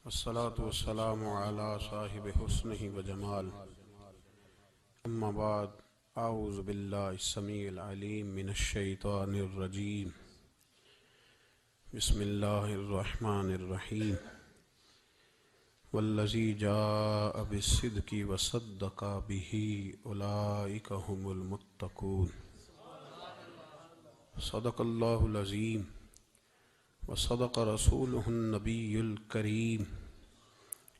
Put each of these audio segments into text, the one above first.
الصلاة والسلام على صاحب حسنه وجمال. أما بعد، أعوذ بالله السميع العليم من الشيطان الرجيم. بسم الله الرحمن الرحيم. والذي جاء بالصدق وصدق به أولئك هم المتقون. صدق الله العظيم وصدق رسوله النبي الكريم.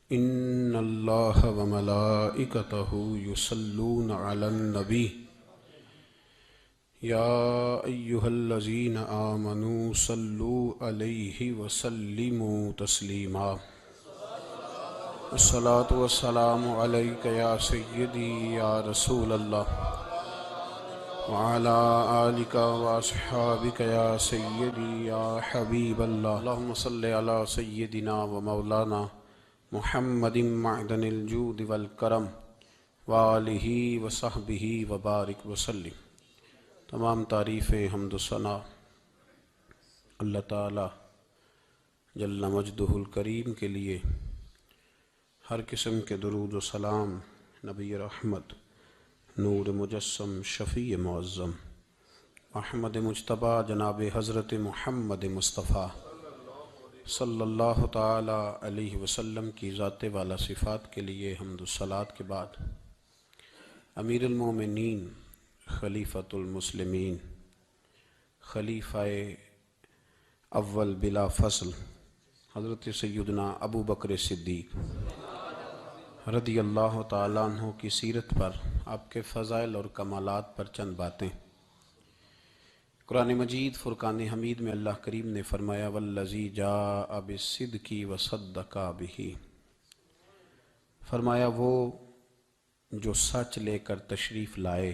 إن الله وملائكته يصلون على النبي يا أيها الذين آمنوا صلوا عليه وسلموا تسليما. الصلاة والسلام عليك يا سيدي يا رسول الله وعلى آلك وأصحابك يا سيدي يا حبيب الله. اللهم صل على سيدنا ومولانا محمد معدن الجود والکرم وآلہ وصحبہ وبارک وسلم. تمام تعریفیں حمد و ثنا اللہ تعالی جل مجدہ الکریم کے لیے. ہر قسم کے درود و سلام نبی رحمت، نور مجسم، شفیع معظم، احمد مجتبی جناب حضرت محمد مصطفیٰ صلی اللہ تعالی علیہ وسلم کی ذات والا صفات کے لیے حمد و صلات کے بعد امیر المومنین، خلیفۃ المسلمین، خلیفہ اول بلا فصل حضرت سیدنا ابو بکر صدیق رضی اللہ تعالیٰ عنہ کی سیرت پر، آپ کے فضائل اور کمالات پر چند باتیں. قرآن مجید فرقان حمید میں اللہ کریم نے فرمایا والذی جاء بالصدق وصدق بہ، فرمایا وہ جو سچ لے کر تشریف لائے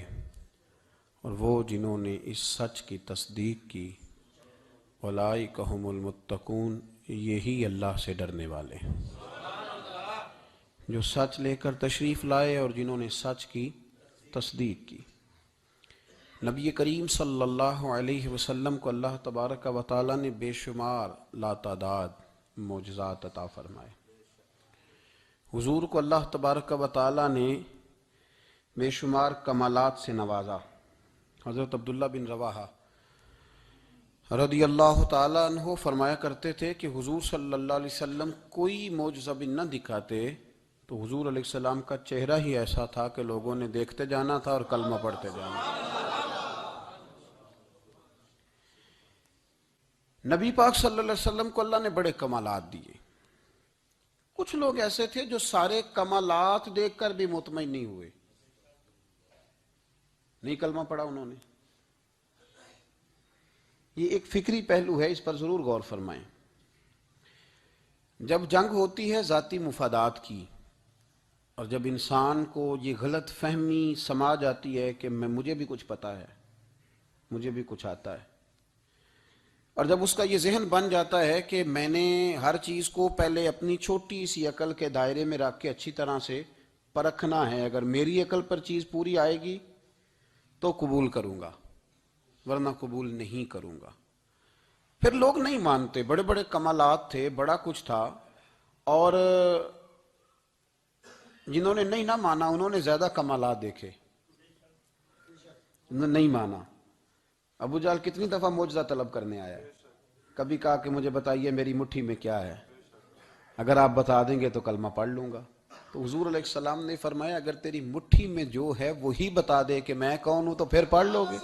اور وہ جنہوں نے اس سچ کی تصدیق کی. اولئک ھم المتقون، یہی اللہ سے ڈرنے والے. جو سچ لے کر تشریف لائے اور جنہوں نے سچ کی تصدیق کی. نبی کریم صلی اللہ علیہ وسلم کو اللہ تبارک و تعالیٰ نے بے شمار لاتعداد معجزات عطا فرمائے. حضور کو اللہ تبارک و تعالیٰ نے بے شمار کمالات سے نوازا. حضرت عبداللہ بن رواحہ رضی اللہ تعالیٰ عنہ فرمایا کرتے تھے کہ حضور صلی اللہ علیہ وسلم کوئی معجزہ بھی نہ دکھاتے تو حضور علیہ السلام کا چہرہ ہی ایسا تھا کہ لوگوں نے دیکھتے جانا تھا اور کلمہ پڑھتے جانا. نبی پاک صلی اللہ علیہ وسلم کو اللہ نے بڑے کمالات دیے. کچھ لوگ ایسے تھے جو سارے کمالات دیکھ کر بھی مطمئن نہیں ہوئے، نہیں کلمہ پڑھا انہوں نے. یہ ایک فکری پہلو ہے، اس پر ضرور غور فرمائیں. جب جنگ ہوتی ہے ذاتی مفادات کی، اور جب انسان کو یہ غلط فہمی سما جاتی ہے کہ مجھے بھی کچھ پتہ ہے، مجھے بھی کچھ آتا ہے، اور جب اس کا یہ ذہن بن جاتا ہے کہ میں نے ہر چیز کو پہلے اپنی چھوٹی سی عقل کے دائرے میں رکھ کے اچھی طرح سے پرکھنا ہے، اگر میری عقل پر چیز پوری آئے گی تو قبول کروں گا ورنہ قبول نہیں کروں گا. پھر لوگ نہیں مانتے. بڑے بڑے کمالات تھے، بڑا کچھ تھا، اور جنہوں نے نہیں نہ مانا انہوں نے زیادہ کمالات دیکھے، نہیں مانا. ابو جہل کتنی دفعہ معجزہ طلب کرنے آیا ہے، کبھی کہا کہ مجھے بتائیے میری مٹھی میں کیا ہے، اگر آپ بتا دیں گے تو کلمہ پڑھ لوں گا. تو حضور علیہ السلام نے فرمایا اگر تیری مٹھی میں جو ہے وہی بتا دے کہ میں کون ہوں تو پھر پڑھ لو گے.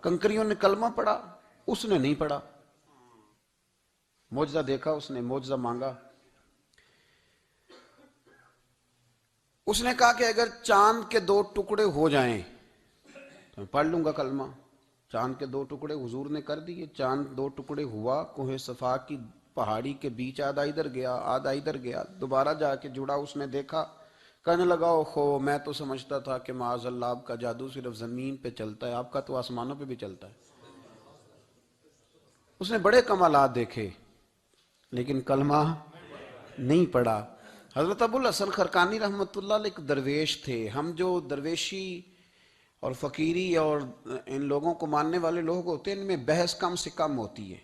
کنکریوں نے کلمہ پڑھا، اس نے نہیں پڑھا. معجزہ دیکھا، اس نے معجزہ مانگا. اس نے کہا کہ اگر چاند کے 2 ٹکڑے ہو جائیں تو میں پڑھ لوں گا کلمہ. چاند کے 2 ٹکڑے حضور نے کر دیے. چاند 2 ٹکڑے ہوا، کوہ صفا کی پہاڑی کے بیچ آدھا ادھر گیا آدھا ادھر گیا، دوبارہ جا کے جڑا. اس نے دیکھا، کہنے لگا اوہو میں تو سمجھتا تھا کہ معاذ اللہ آپ کا جادو صرف زمین پہ چلتا ہے، آپ کا تو آسمانوں پہ بھی چلتا ہے. اس نے بڑے کمالات دیکھے لیکن کلمہ نہیں پڑھا. حضرت ابو الحسن خرقانی رحمۃ اللہ علیہ ایک درویش تھے. ہم جو درویشی اور فقیری اور ان لوگوں کو ماننے والے لوگ ہوتے ہیں، ان میں بحث کم سے کم ہوتی ہے.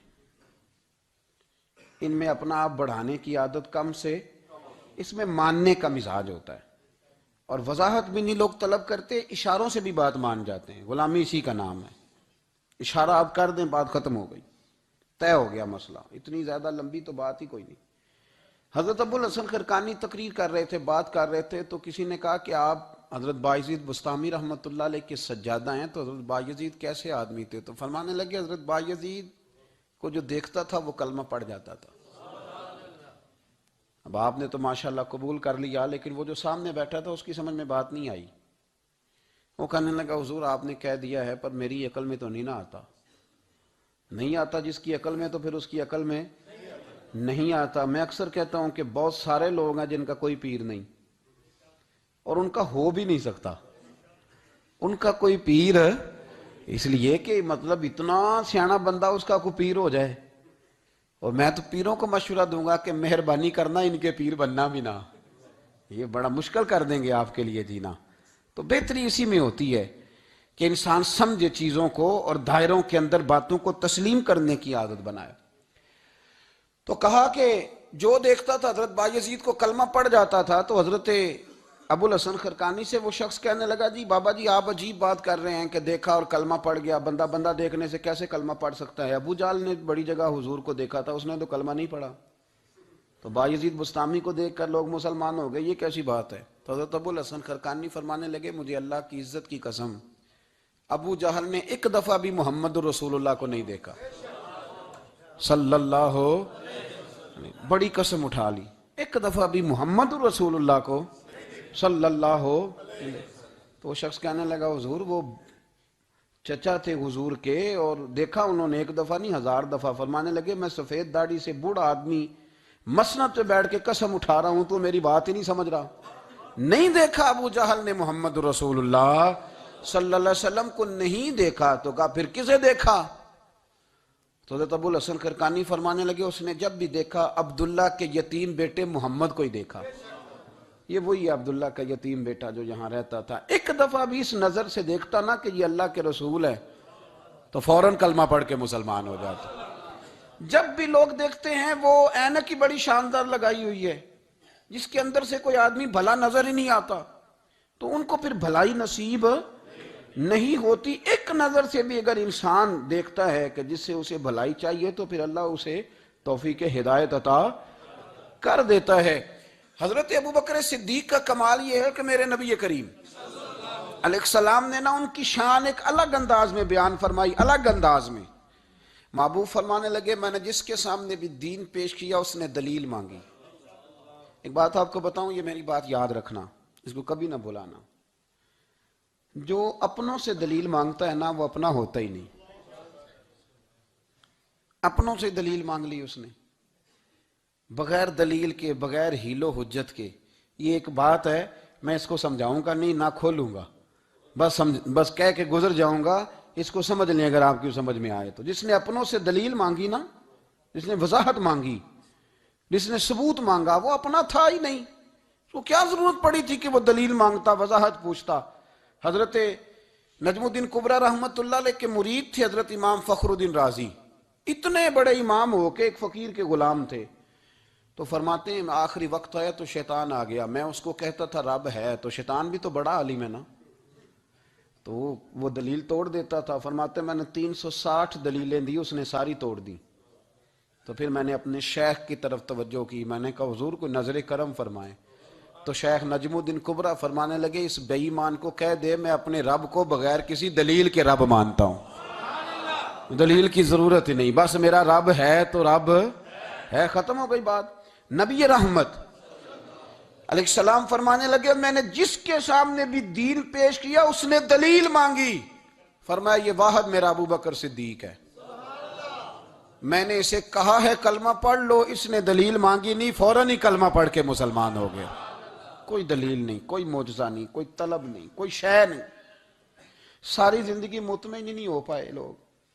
ان میں اپنا آپ بڑھانے کی عادت کم سے، اس میں ماننے کا مزاج ہوتا ہے، اور وضاحت بھی نہیں لوگ طلب کرتے، اشاروں سے بھی بات مان جاتے ہیں، غلامی اسی کا نام ہے، اشارہ آپ کر دیں بات ختم ہو گئی، طے ہو گیا مسئلہ، اتنی زیادہ لمبی تو بات ہی کوئی نہیں۔ حضرت ابو الحسن خرقانی تقریر کر رہے تھے، بات کر رہے تھے، تو کسی نے کہا کہ آپ حضرت بایزید بستامی رحمۃ اللہ علیہ کے سجادہ ہیں، تو حضرت بایزید کیسے آدمی تھے؟ تو فرمانے لگے حضرت بایزید کو جو دیکھتا تھا وہ کلمہ پڑھ جاتا تھا۔ اب آپ نے تو ماشاءاللہ قبول کر لیا، لیکن وہ جو سامنے بیٹھا تھا اس کی سمجھ میں بات نہیں آئی۔ وہ کہنے لگا حضور آپ نے کہہ دیا ہے پر میری عقل میں تو نہیں نہ آتا۔ نہیں آتا جس کی عقل میں، تو پھر اس کی عقل میں نہیں آتا۔ میں اکثر کہتا ہوں کہ بہت سارے لوگ ہیں جن کا کوئی پیر نہیں، اور ان کا ہو بھی نہیں سکتا، ان کا کوئی پیر، اس لیے کہ مطلب اتنا سیاںا بندہ اس کا کوئی پیر ہو جائے۔ اور میں تو پیروں کو مشورہ دوں گا کہ مہربانی کرنا ان کے پیر بننا بھی نہ، یہ بڑا مشکل کر دیں گے آپ کے لیے جینا۔ تو بہتری اسی میں ہوتی ہے کہ انسان سمجھے چیزوں کو اور دائروں کے اندر باتوں کو تسلیم کرنے کی عادت بنائے۔ تو کہا کہ جو دیکھتا تھا حضرت بایزید کو کلمہ پڑھ جاتا تھا، تو حضرت ابو الحسن خرقانی سے وہ شخص کہنے لگا جی بابا جی آپ عجیب بات کر رہے ہیں کہ دیکھا اور کلمہ پڑھ گیا، بندہ بندہ دیکھنے سے کیسے کلمہ پڑھ سکتا ہے؟ ابو جہل نے بڑی جگہ حضور کو دیکھا تھا، اس نے تو کلمہ نہیں پڑھا، تو بایزید بستامی کو دیکھ کر لوگ مسلمان ہو گئے، یہ کیسی بات ہے؟ تو حضرت ابو الحسن خرقانی فرمانے لگے مجھے اللہ کی عزت کی قسم، ابو جہل نے ایک دفعہ بھی محمد رسول اللہ کو نہیں دیکھا صلی اللہ علیہ، بڑی قسم اٹھا لی، ایک دفعہ بھی محمد رسول اللہ کو صلی اللہ علیہ۔ تو وہ شخص کہنے لگا حضور وہ چچا تھے حضور کے، اور دیکھا انہوں نے ایک دفعہ نہیں 1000 دفعہ۔ فرمانے لگے میں سفید داڑھی سے بوڑھا آدمی مسند پہ بیٹھ کے قسم اٹھا رہا ہوں، تو میری بات ہی نہیں سمجھ رہا۔ نہیں دیکھا ابو جہل نے محمد رسول اللہ صلی اللہ علیہ وسلم کو، نہیں دیکھا، تو کہا پھر کسے دیکھا؟ تو حضرت ابو الحسن خرقانی فرمانے لگے اس نے جب بھی دیکھا عبداللہ کے یتیم بیٹے محمد کو ہی دیکھا۔ یہ وہی عبداللہ کا یتیم بیٹا جو یہاں رہتا تھا، ایک دفعہ بھی اس نظر سے دیکھتا نا کہ یہ اللہ کے رسول ہے، تو فوراً کلمہ پڑھ کے مسلمان ہو جاتا۔ جب بھی لوگ دیکھتے ہیں وہ اینک کی بڑی شاندار لگائی ہوئی ہے، جس کے اندر سے کوئی آدمی بھلا نظر ہی نہیں آتا، تو ان کو پھر بھلائی نصیب نہیں ہوتی۔ ایک نظر سے بھی اگر انسان دیکھتا ہے کہ جس سے اسے بھلائی چاہیے، تو پھر اللہ اسے توفیق ہدایت عطا کر دیتا ہے۔ حضرت ابوبکر صدیق کا کمال یہ ہے کہ میرے نبی کریم علیہ السلام نے نا ان کی شان ایک الگ انداز میں بیان فرمائی، الگ انداز میں۔ محبوب فرمانے لگے میں نے جس کے سامنے بھی دین پیش کیا اس نے دلیل مانگی۔ ایک بات آپ کو بتاؤں، یہ میری بات یاد رکھنا، اس کو کبھی نہ بھلانا، جو اپنوں سے دلیل مانگتا ہے نا وہ اپنا ہوتا ہی نہیں۔ اپنوں سے دلیل مانگ لی اس نے، بغیر دلیل کے، بغیر حیل و حجت کے۔ یہ ایک بات ہے، میں اس کو سمجھاؤں گا نہیں، نہ کھولوں گا، بس کہہ کے گزر جاؤں گا، اس کو سمجھ لیں اگر آپ کی سمجھ میں آئے تو۔ جس نے اپنوں سے دلیل مانگی نا، جس نے وضاحت مانگی، جس نے ثبوت مانگا، وہ اپنا تھا ہی نہیں، تو کیا ضرورت پڑی تھی کہ وہ دلیل مانگتا، وضاحت پوچھتا۔ حضرت نجم الدین کبریٰ رحمت اللہ علیہ کے مرید تھے حضرت امام فخر الدین رازی، اتنے بڑے امام ہو کے ایک فقیر کے غلام تھے۔ تو فرماتے ہیں آخری وقت آیا تو شیطان آ گیا، میں اس کو کہتا تھا رب ہے، تو شیطان بھی تو بڑا عالم ہے نا، تو وہ دلیل توڑ دیتا تھا۔ فرماتے ہیں میں نے 360 دلیلیں دی، اس نے ساری توڑ دی۔ تو پھر میں نے اپنے شیخ کی طرف توجہ کی، میں نے کہا حضور کو نظر کرم فرمائیں۔ تو شیخ نجم الدین کبریٰ فرمانے لگے اس بے ایمان کو کہہ دے میں اپنے رب کو بغیر کسی دلیل کے رب مانتا ہوں، دلیل کی ضرورت ہی نہیں، بس میرا رب ہے تو رب ہے، ختم ہو گئی بات۔ نبی رحمت علیہ السلام فرمانے لگے میں نے جس کے سامنے بھی دین پیش کیا اس نے دلیل مانگی، فرمایا یہ واحد میرا ابو بکر صدیق ہے، میں نے اسے کہا ہے کلمہ پڑھ لو، اس نے دلیل مانگی نہیں، فوراً ہی کلمہ پڑھ کے مسلمان ہو گیا۔ کوئی دلیل نہیں، کوئی معجزہ نہیں، کوئی طلب نہیں، کوئی شے نہیں۔ ساری زندگی مطمئن ہی نہیں ہو پائے لوگ،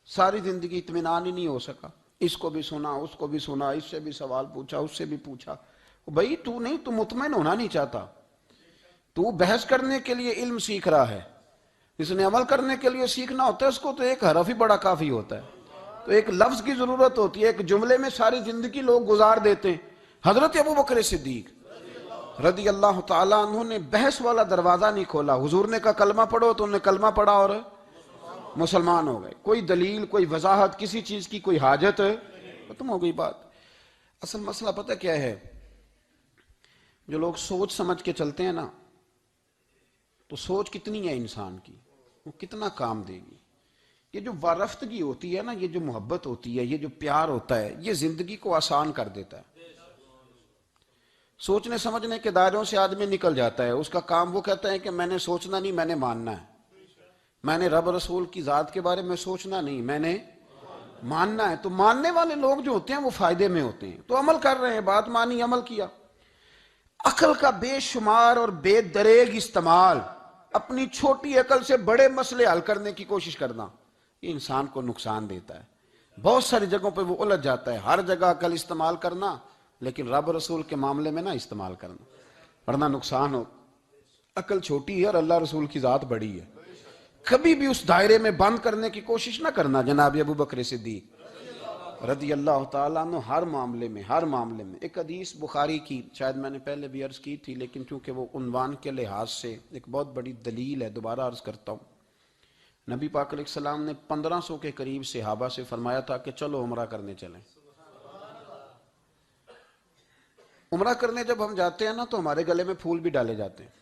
ساری زندگی اطمینان ہی نہیں ہو سکا، اس کو بھی سنا، اس کو بھی سنا، اس سے بھی سوال پوچھا، اس سے بھی پوچھا۔ بھائی تو نہیں، تو مطمئن ہونا نہیں چاہتا، تو بحث کرنے کے لیے علم سیکھ رہا ہے، اس نے عمل کرنے کے لیے سیکھنا ہوتا ہے، اس کو تو ایک حرف ہی بڑا کافی ہوتا ہے۔ تو ایک لفظ کی ضرورت ہوتی ہے، ایک جملے میں ساری زندگی لوگ گزار دیتے ہیں۔ حضرت ابو بکر صدیق رضی اللہ تعالیٰ عنہ نے بحث والا دروازہ نہیں کھولا۔ حضور نے کہا کلمہ پڑھو تو انہوں نے کلمہ پڑھا اور مسلمان ہو گئے۔ کوئی دلیل، کوئی وضاحت کسی چیز کی کوئی حاجت، ختم ہو گئی بات۔ اصل مسئلہ پتہ کیا ہے، جو لوگ سوچ سمجھ کے چلتے ہیں نا، تو سوچ کتنی ہے انسان کی، وہ کتنا کام دے گی۔ یہ جو وارفتگی ہوتی ہے نا، یہ جو محبت ہوتی ہے، یہ جو پیار ہوتا ہے، یہ زندگی کو آسان کر دیتا ہے۔ سوچنے سمجھنے کے دائروں سے آدمی نکل جاتا ہے، اس کا کام وہ کہتا ہے کہ میں نے سوچنا نہیں، میں نے ماننا ہے۔ میں نے رب رسول کی ذات کے بارے میں سوچنا نہیں، میں نے ماننا ہے۔ تو ماننے والے لوگ جو ہوتے ہیں وہ فائدے میں ہوتے ہیں، تو عمل کر رہے ہیں، بات مانی، عمل کیا۔ عقل کا بے شمار اور بے دریغ استعمال، اپنی چھوٹی عقل سے بڑے مسئلے حل کرنے کی کوشش کرنا، یہ انسان کو نقصان دیتا ہے۔ بہت ساری جگہوں پہ وہ الجھ جاتا ہے۔ ہر جگہ عقل استعمال کرنا، لیکن رب رسول کے معاملے میں نہ استعمال کرنا، ورنہ نقصان ہو۔ عقل چھوٹی ہے اور اللہ رسول کی ذات بڑی ہے، کبھی بھی اس دائرے میں بند کرنے کی کوشش نہ کرنا۔ جناب ابو بکر صدیق رضی اللہ تعالیٰ عنہ ہر معاملے میں ایک حدیث بخاری کی، شاید میں نے پہلے بھی عرض کی تھی، لیکن چونکہ وہ عنوان کے لحاظ سے ایک بہت بڑی دلیل ہے، دوبارہ عرض کرتا ہوں۔ نبی پاک علیہ السلام نے 1500 کے قریب صحابہ سے فرمایا تھا کہ چلو عمرہ کرنے چلیں۔ عمرہ کرنے جب ہم جاتے ہیں نا تو ہمارے گلے میں پھول بھی ڈالے جاتے ہیں،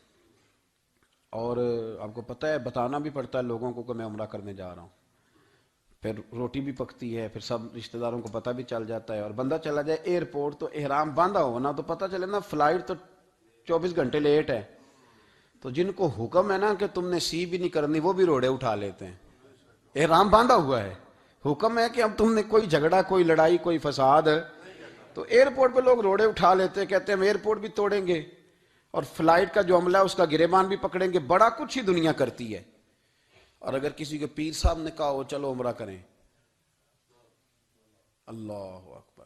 اور آپ کو پتہ ہے بتانا بھی پڑتا ہے لوگوں کو کہ میں عمرہ کرنے جا رہا ہوں۔ پھر روٹی بھی پکتی ہے، پھر سب رشتہ داروں کو پتہ بھی چل جاتا ہے، اور بندہ چلا جائے ایئرپورٹ تو احرام باندھا ہو نا، تو پتہ چلے نا فلائٹ تو 24 گھنٹے لیٹ ہے، تو جن کو حکم ہے نا کہ تم نے سی بھی نہیں کرنی، وہ بھی روڑے اٹھا لیتے ہیں۔ احرام باندھا ہوا ہے، حکم ہے کہ اب تم نے کوئی جھگڑا، کوئی لڑائی، کوئی فساد، تو ایئرپورٹ پہ لوگ روڑے اٹھا لیتے ہیں، کہتے ہیں ہم ایئرپورٹ بھی توڑیں گے اور فلائٹ کا جو عملہ ہے اس کا گریبان بھی پکڑیں گے۔ بڑا کچھ ہی دنیا کرتی ہے۔ اور اگر کسی کے پیر صاحب نے کہا ہو چلو عمرہ کریں، اللہ اکبر،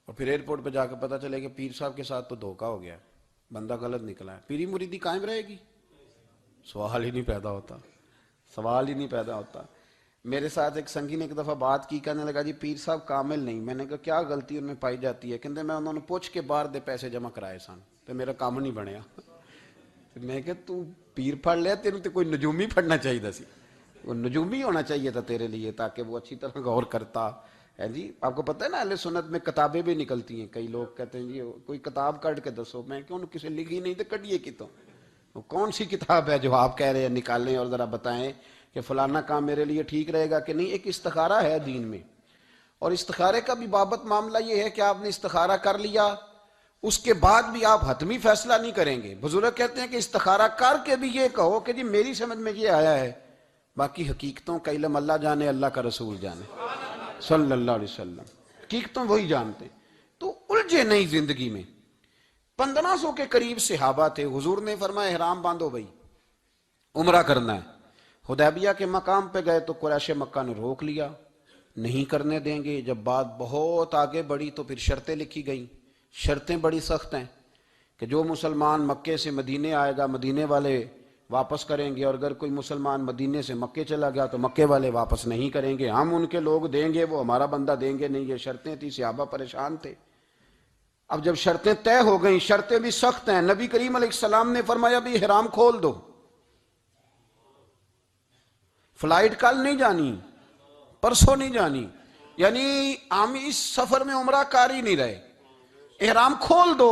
اور پھر ایئرپورٹ پہ جا کے پتہ چلے کہ پیر صاحب کے ساتھ تو دھوکہ ہو گیا، بندہ غلط نکلا ہے، پیری مریدی قائم رہے گی؟ سوال ہی نہیں پیدا ہوتا۔ میرے ساتھ ایک سنگی نے ایک دفعہ بات کی، کہنے لگا جی پیر صاحب کامل نہیں۔ میں نے کہا کیا غلطی ان میں پائی جاتی ہے؟ کہتے میں انہوں نے پوچھ کے باہر دے پیسے جمع کرائے سن تو میرا کام نہیں بنیا۔ میں کہ تو پیر پڑھ لیا، تیرے تے کوئی نجومی پڑھنا چاہیے تھا، وہ نجومی ہونا چاہیے تھا تیرے لیے، تاکہ وہ اچھی طرح غور کرتا ہے۔ جی آپ کو پتہ ہے نا اہل سنت میں کتابیں بھی نکلتی ہیں، کئی لوگ کہتے ہیں جی کوئی کتاب کٹ کے دسو، میں کیوں کسی لکھی نہیں تو کٹیے کی تو وہ کون سی کتاب ہے جو آپ کہہ رہے ہیں نکالیں اور ذرا بتائیں کہ فلانا کام میرے لیے ٹھیک رہے گا کہ نہیں۔ ایک استخارہ ہے دین میں، اور استخارے کا بھی بابت معاملہ یہ ہے کہ آپ نے استخارہ کر لیا، اس کے بعد بھی آپ حتمی فیصلہ نہیں کریں گے۔ بزرگ کہتے ہیں کہ استخارہ کر کے بھی یہ کہو کہ جی میری سمجھ میں یہ آیا ہے، باقی حقیقتوں کا علم اللہ جانے، اللہ کا رسول جانے صلی اللہ علیہ وسلم، حقیقتوں وہی جانتے۔ تو الجھے نہیں زندگی میں۔ 1500 کے قریب صحابہ تھے، حضور نے فرمایا احرام باندھو بھائی، عمرہ کرنا ہے۔ حدیبیہ کے مقام پہ گئے تو قریش مکہ نے روک لیا، نہیں کرنے دیں گے۔ جب بات بہت آگے بڑھی تو پھر شرطیں لکھی گئیں، شرطیں بڑی سخت ہیں کہ جو مسلمان مکے سے مدینے آئے گا مدینے والے واپس کریں گے، اور اگر کوئی مسلمان مدینے سے مکے چلا گیا تو مکے والے واپس نہیں کریں گے، ہم ان کے لوگ دیں گے، وہ ہمارا بندہ دیں گے نہیں۔ یہ شرطیں تھی، صحابہ پریشان تھے۔ اب جب شرطیں طے ہو گئیں، شرطیں بھی سخت ہیں، نبی کریم علیہ السلام نے فرمایا بھی احرام کھول دو، فلائٹ کل نہیں جانی، پرسوں نہیں جانی، یعنی ہم اس سفر میں عمرہ کار ہی نہیں رہے، احرام کھول دو۔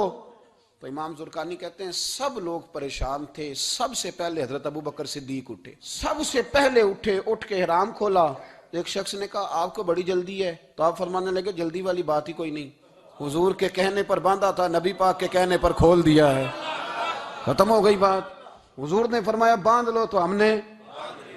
تو امام زرقانی کہتے ہیں سب لوگ پریشان تھے، سب سے پہلے حضرت ابو بکر صدیق اٹھے، سب سے پہلے اٹھے، اٹھ کے احرام کھولا۔ ایک شخص نے کہا آپ کو بڑی جلدی ہے، تو آپ فرمانے لگے جلدی والی بات ہی کوئی نہیں، حضور کے کہنے پر باندھا تھا، نبی پاک کے کہنے پر کھول دیا ہے، ختم ہو گئی بات۔ حضور نے فرمایا باندھ لو تو ہم نے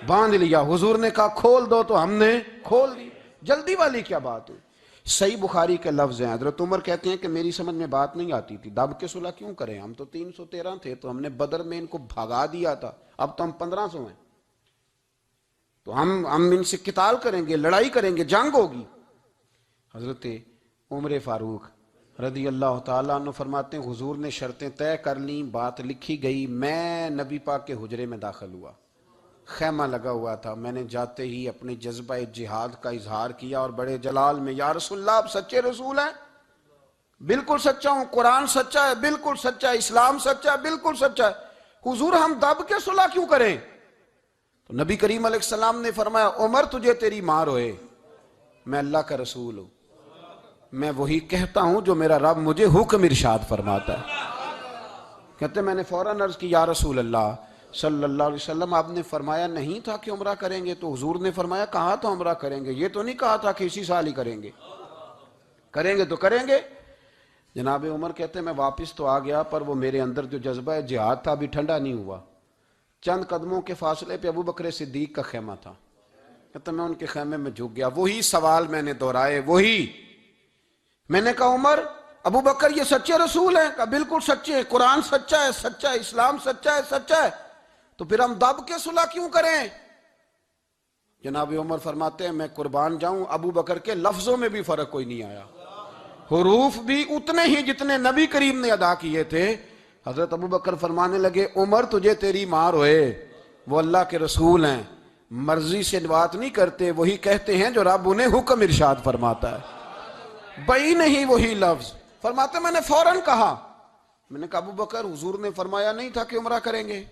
باندھ لیا، حضور نے کہا کھول دو تو ہم نے کھول دی، جلدی والی کیا بات ہوئی؟ صحیح بخاری کے لفظ ہیں، حضرت عمر کہتے ہیں کہ میری سمجھ میں بات نہیں آتی تھی، دب کے صلح کیوں کریں، ہم تو 313 تھے، تو ہم نے بدر میں ان کو بھگا دیا تھا، اب تو ہم 1500 ہیں، تو ہم ان سے قتال کریں گے، لڑائی کریں گے، جنگ ہوگی۔ حضرت عمر فاروق رضی اللہ تعالیٰ عنہ فرماتے ہیں حضور نے شرطیں طے کر لیں، بات لکھی گئی، میں نبی پاک کے حجرے میں داخل ہوا، خیمہ لگا ہوا تھا، میں نے جاتے ہی اپنے جذبہ جہاد کا اظہار کیا اور بڑے جلال میں، یا رسول اللہ آپ سچے رسول ہیں؟ بالکل سچا ہوں، قرآن سچا ہے، بالکل سچا ہے، اسلام سچا ہے، بالکل سچا ہے، حضور ہم دب کے صلح کیوں کریں؟ تو نبی کریم علیہ السلام نے فرمایا عمر تجھے تیری ماں روئے، میں اللہ کا رسول ہوں، میں وہی کہتا ہوں جو میرا رب مجھے حکم ارشاد فرماتا ہے۔ کہتے میں نے فوراً عرض کی یا رسول اللہ صلی اللہ علیہ وسلم آپ نے فرمایا نہیں تھا کہ عمرہ کریں گے؟ تو حضور نے فرمایا کہا تو عمرہ کریں گے، یہ تو نہیں کہا تھا کہ اسی سال ہی کریں گے، کریں گے تو کریں گے۔ جناب عمر کہتے میں واپس تو آ گیا پر وہ میرے اندر جو جذبہ جہاد تھا ابھی ٹھنڈا نہیں ہوا۔ چند قدموں کے فاصلے پہ ابو بکر صدیق کا خیمہ تھا، کہتا میں ان کے خیمے میں جھک گیا، وہی سوال میں نے دہرائے، وہی میں نے کہا عمر ابو بکر یہ سچے رسول ہیں؟ کہا بالکل سچے ہیں، قرآن سچا ہے، سچا ہے، اسلام سچا ہے، سچا ہے، تو پھر ہم دب کے صلح کیوں کریں؟ جناب عمر فرماتے ہیں میں قربان جاؤں ابو بکر کے لفظوں میں بھی فرق کوئی نہیں آیا، حروف بھی اتنے ہی جتنے نبی کریم نے ادا کیے تھے۔ حضرت ابو بکر فرمانے لگے عمر تجھے تیری ماں روئے، وہ اللہ کے رسول ہیں، مرضی سے بات نہیں کرتے، وہی کہتے ہیں جو رب انہیں حکم ارشاد فرماتا ہے، بئی نہیں وہی لفظ۔ فرماتے میں نے فوراً کہا، میں نے کہا ابو بکر حضور نے فرمایا نہیں تھا کہ عمرہ کریں گے؟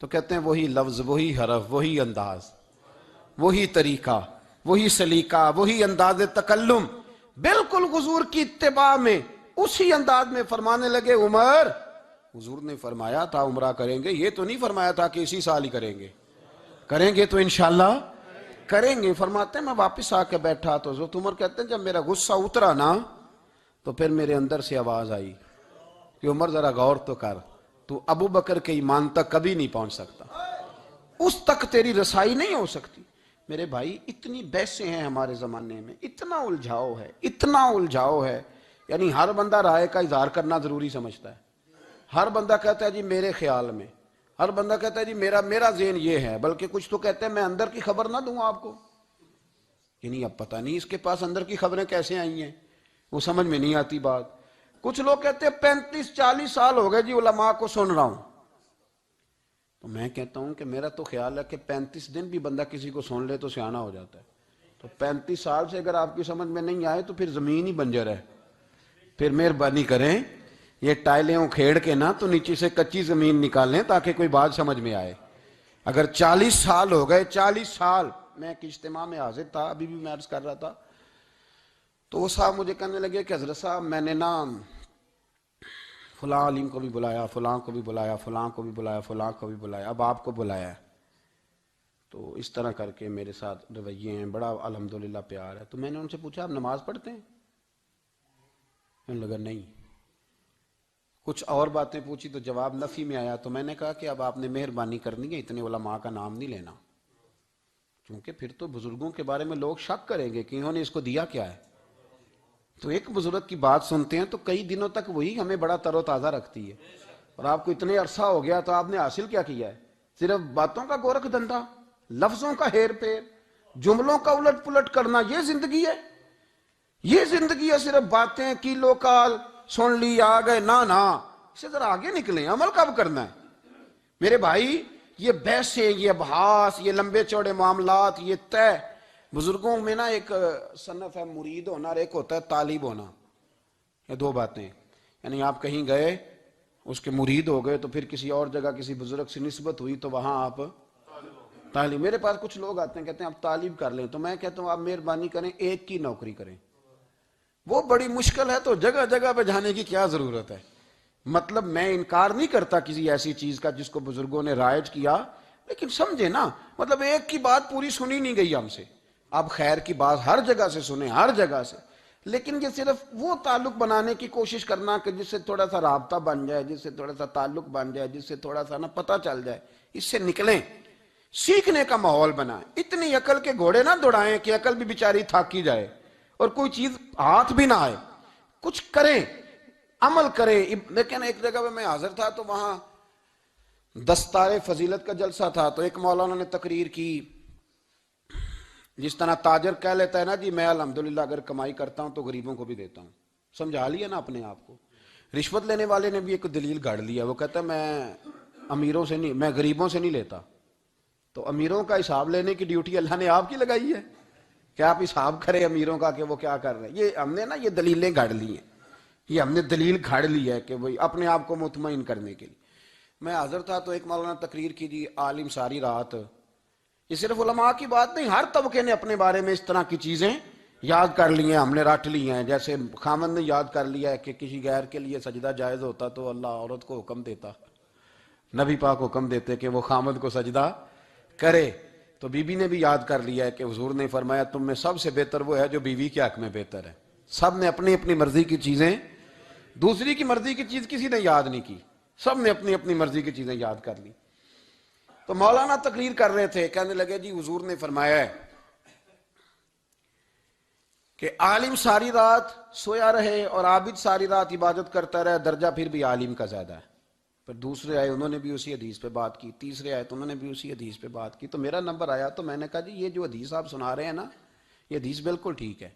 تو کہتے ہیں وہی لفظ، وہی حرف، وہی انداز، وہی طریقہ، وہی سلیقہ، وہی انداز تکلم، بالکل حضور کی اتباع میں اسی انداز میں فرمانے لگے عمر حضور نے فرمایا تھا عمرہ کریں گے، یہ تو نہیں فرمایا تھا کہ اسی سال ہی کریں گے، کریں گے تو انشاءاللہ کریں گے۔ فرماتے ہیں میں واپس آ کے بیٹھا تو حضرت عمر کہتے ہیں جب میرا غصہ اترا نا تو پھر میرے اندر سے آواز آئی کہ عمر ذرا غور تو کر، تو ابو بکر کے ایمان تک کبھی نہیں پہنچ سکتا، اس تک تیری رسائی نہیں ہو سکتی۔ میرے بھائی اتنی بحثیں ہیں ہمارے زمانے میں، اتنا الجھاؤ ہے، اتنا الجھاؤ ہے، یعنی ہر بندہ رائے کا اظہار کرنا ضروری سمجھتا ہے، ہر بندہ کہتا ہے جی میرے خیال میں، ہر بندہ کہتا ہے جی میرا ذہن یہ ہے، بلکہ کچھ تو کہتے ہیں میں اندر کی خبر نہ دوں آپ کو، یعنی اب پتہ نہیں اس کے پاس اندر کی خبریں کیسے آئی ہیں، وہ سمجھ میں نہیں آتی بات۔ کچھ لوگ کہتے ہیں 35-40 سال ہو گئے جی علماء کو سن رہا ہوں، تو میں کہتا ہوں کہ میرا تو خیال ہے کہ 35 دن بھی بندہ کسی کو سن لے تو سیانہ ہو جاتا ہے، تو 35 سال سے اگر آپ کی سمجھ میں نہیں آئے تو پھر زمین ہی بنجر ہے، پھر مہربانی کریں یہ ٹائلیں اکھیڑ کے نا تو نیچے سے کچی زمین نکالیں تاکہ کوئی بات سمجھ میں آئے۔ اگر 40 سال ہو گئے، 40 سال، میں ایک اجتماع میں حاضر تھا، ابھی بھی میں عرض کر رہا تھا، تو وہ صاحب مجھے کہنے لگے کہ حضرت صاحب میں نے نا فلاں عالم کو بھی بلایا، فلاں کو بھی بلایا، فلاں کو بھی بلایا، فلاں کو بھی بلایا، اب آپ کو بلایا ہے، تو اس طرح کر کے میرے ساتھ رویے ہیں، بڑا الحمدللہ پیار ہے۔ تو میں نے ان سے پوچھا آپ نماز پڑھتے ہیں؟ انہوں نے لگا نہیں، کچھ اور باتیں پوچھی تو جواب نفی میں آیا، تو میں نے کہا کہ اب آپ نے مہربانی کرنی ہے اتنے علماء کا نام نہیں لینا، کیونکہ پھر تو بزرگوں کے بارے میں لوگ شک کریں گے کہ انہوں نے اس کو دیا کیا ہے۔ تو ایک بزرگ کی بات سنتے ہیں تو کئی دنوں تک وہی ہمیں بڑا تر و تازہ رکھتی ہے، اور آپ کو اتنے عرصہ ہو گیا تو آپ نے حاصل کیا کیا ہے؟ صرف باتوں کا گورکھ دھندا، لفظوں کا ہیر پھیر، جملوں کا الٹ پلٹ کرنا، یہ زندگی ہے؟ یہ زندگی ہے صرف باتیں کیلو کال سن لی آ گئے؟ نہ اس سے ذرا آگے نکلیں، عمل کب کرنا ہے میرے بھائی؟ یہ بحثیں، یہ ابحاث، یہ لمبے چوڑے معاملات، یہ طے، بزرگوں میں نا ایک صنف ہے مرید ہونا اور ایک ہوتا ہے طالب ہونا، یہ دو باتیں، یعنی آپ کہیں گئے اس کے مرید ہو گئے تو پھر کسی اور جگہ کسی بزرگ سے نسبت ہوئی تو وہاں آپ طالب۔ میرے پاس کچھ لوگ آتے ہیں کہتے ہیں آپ طالب کر لیں، تو میں کہتا ہوں آپ مہربانی کریں ایک کی نوکری کریں، وہ بڑی مشکل ہے تو جگہ جگہ پہ جانے کی کیا ضرورت ہے؟ مطلب میں انکار نہیں کرتا کسی ایسی چیز کا جس کو بزرگوں نے رائج کیا، لیکن سمجھے نا، مطلب ایک کی بات پوری سنی نہیں گئی ہم سے، آپ خیر کی بات ہر جگہ سے سنیں، ہر جگہ سے، لیکن یہ صرف وہ تعلق بنانے کی کوشش کرنا کہ جس سے تھوڑا سا رابطہ بن جائے، جس سے تھوڑا سا تعلق بن جائے، جس سے تھوڑا سا نا پتہ چل جائے، اس سے نکلیں، سیکھنے کا ماحول بنائیں، اتنی عقل کے گھوڑے نہ دوڑائیں کہ عقل بھی بیچاری تھاکی جائے اور کوئی چیز ہاتھ بھی نہ آئے، کچھ کریں، عمل کریں۔ لیکن ایک جگہ پہ میں حاضر تھا تو وہاں دستار فضیلت کا جلسہ تھا، تو ایک مولانا نے تقریر کی، جس طرح تاجر کہہ لیتا ہے نا جی میں الحمدللہ اگر کمائی کرتا ہوں تو غریبوں کو بھی دیتا ہوں، سمجھا لیا نا اپنے آپ کو۔ رشوت لینے والے نے بھی ایک دلیل گاڑ لیا، وہ کہتا ہے میں امیروں سے نہیں، میں غریبوں سے نہیں لیتا، تو امیروں کا حساب لینے کی ڈیوٹی اللہ نے آپ کی لگائی ہے کہ آپ حساب کریں امیروں کا کہ وہ کیا کر رہے ہیں. یہ ہم نے نا یہ دلیلیں گھڑ لی ہیں, یہ ہم نے دلیل گھڑ لی ہے کہ وہی اپنے آپ کو مطمئن کرنے کے لیے. میں حاضر تھا تو ایک مولانا تقریر کی جی, عالم ساری رات. یہ صرف علماء کی بات نہیں, ہر طبقے نے اپنے بارے میں اس طرح کی چیزیں یاد کر لی ہیں, ہم نے رٹ لی ہیں. جیسے خامند نے یاد کر لیا ہے کہ کسی غیر کے لیے سجدہ جائز ہوتا تو اللہ عورت کو حکم دیتا, نبی پاک حکم دیتے کہ وہ خامند کو سجدہ کرے. تو بی بی نے بھی یاد کر لیا ہے کہ حضور نے فرمایا تم میں سب سے بہتر وہ ہے جو بیوی کے حق میں بہتر ہے. سب نے اپنی اپنی مرضی کی چیزیں, دوسری کی مرضی کی چیز کسی نے یاد نہیں کی, سب نے اپنی اپنی مرضی کی چیزیں یاد کر لی. تو مولانا تقریر کر رہے تھے, کہنے لگے جی حضور نے فرمایا ہے کہ عالم ساری رات سویا رہے اور عابد ساری رات عبادت کرتا رہے, درجہ پھر بھی عالم کا زیادہ ہے. پھر دوسرے آئے, انہوں نے بھی اسی حدیث پہ بات کی. تیسرے آئے تو انہوں نے بھی اسی حدیث پہ بات کی. تو میرا نمبر آیا تو میں نے کہا جی یہ جو حدیث آپ سنا رہے ہیں نا, یہ حدیث بالکل ٹھیک ہے,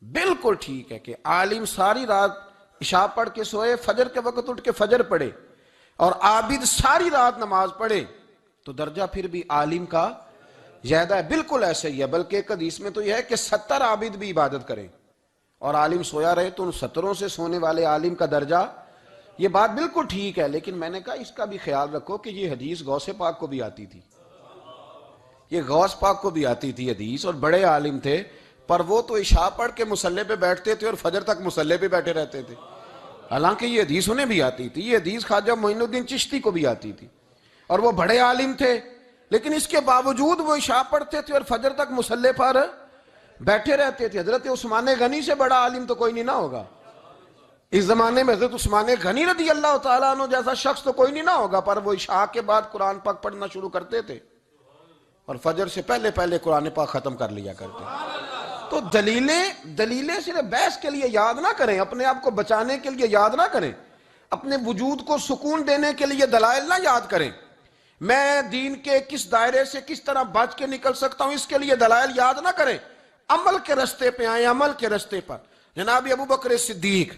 بالکل ٹھیک ہے کہ عالم ساری رات عشاء پڑھ کے سوئے, فجر کے وقت اٹھ کے فجر پڑھے, اور عابد ساری رات نماز پڑھے, تو درجہ پھر بھی عالم کا زیادہ ہے. بالکل ایسے ہی ہے. بلکہ ایک حدیث میں تو یہ ہے کہ 70 عابد بھی عبادت کریں اور عالم سویا رہے, تو ان 70 سے سونے والے عالم کا درجہ. یہ بات بالکل ٹھیک ہے, لیکن میں نے کہا اس کا بھی خیال رکھو کہ یہ حدیث غوث پاک کو بھی آتی تھی, یہ غوث پاک کو بھی آتی تھی حدیث, اور بڑے عالم تھے, پر وہ تو عشاء پڑھ کے مصلے پہ بیٹھتے تھے اور فجر تک مصلے پہ بیٹھے رہتے تھے. حالانکہ یہ حدیث انہیں بھی آتی تھی, یہ حدیث خواجہ معین الدین چشتی کو بھی آتی تھی, اور وہ بڑے عالم تھے, لیکن اس کے باوجود وہ عشاء پڑھتے تھے اور فجر تک مصلے پر بیٹھے رہتے تھے. حضرت عثمان غنی سے بڑا عالم تو کوئی نہیں نہ ہوگا اس زمانے میں. حضرت عثمان غنی رضی اللہ تعالیٰ عنہ جیسا شخص تو کوئی نہیں نہ ہوگا, پر وہ عشاء کے بعد قرآن پاک پڑھنا شروع کرتے تھے اور فجر سے پہلے پہلے قرآن پاک ختم کر لیا کرتے. تو دلیلیں صرف بحث کے لیے یاد نہ کریں, اپنے آپ کو بچانے کے لیے یاد نہ کریں, اپنے وجود کو سکون دینے کے لیے دلائل نہ یاد کریں. میں دین کے کس دائرے سے کس طرح بچ کے نکل سکتا ہوں, اس کے لیے دلائل یاد نہ کریں. عمل کے رستے پہ آئیں, عمل کے رستے پر. جناب ابو بکر صدیق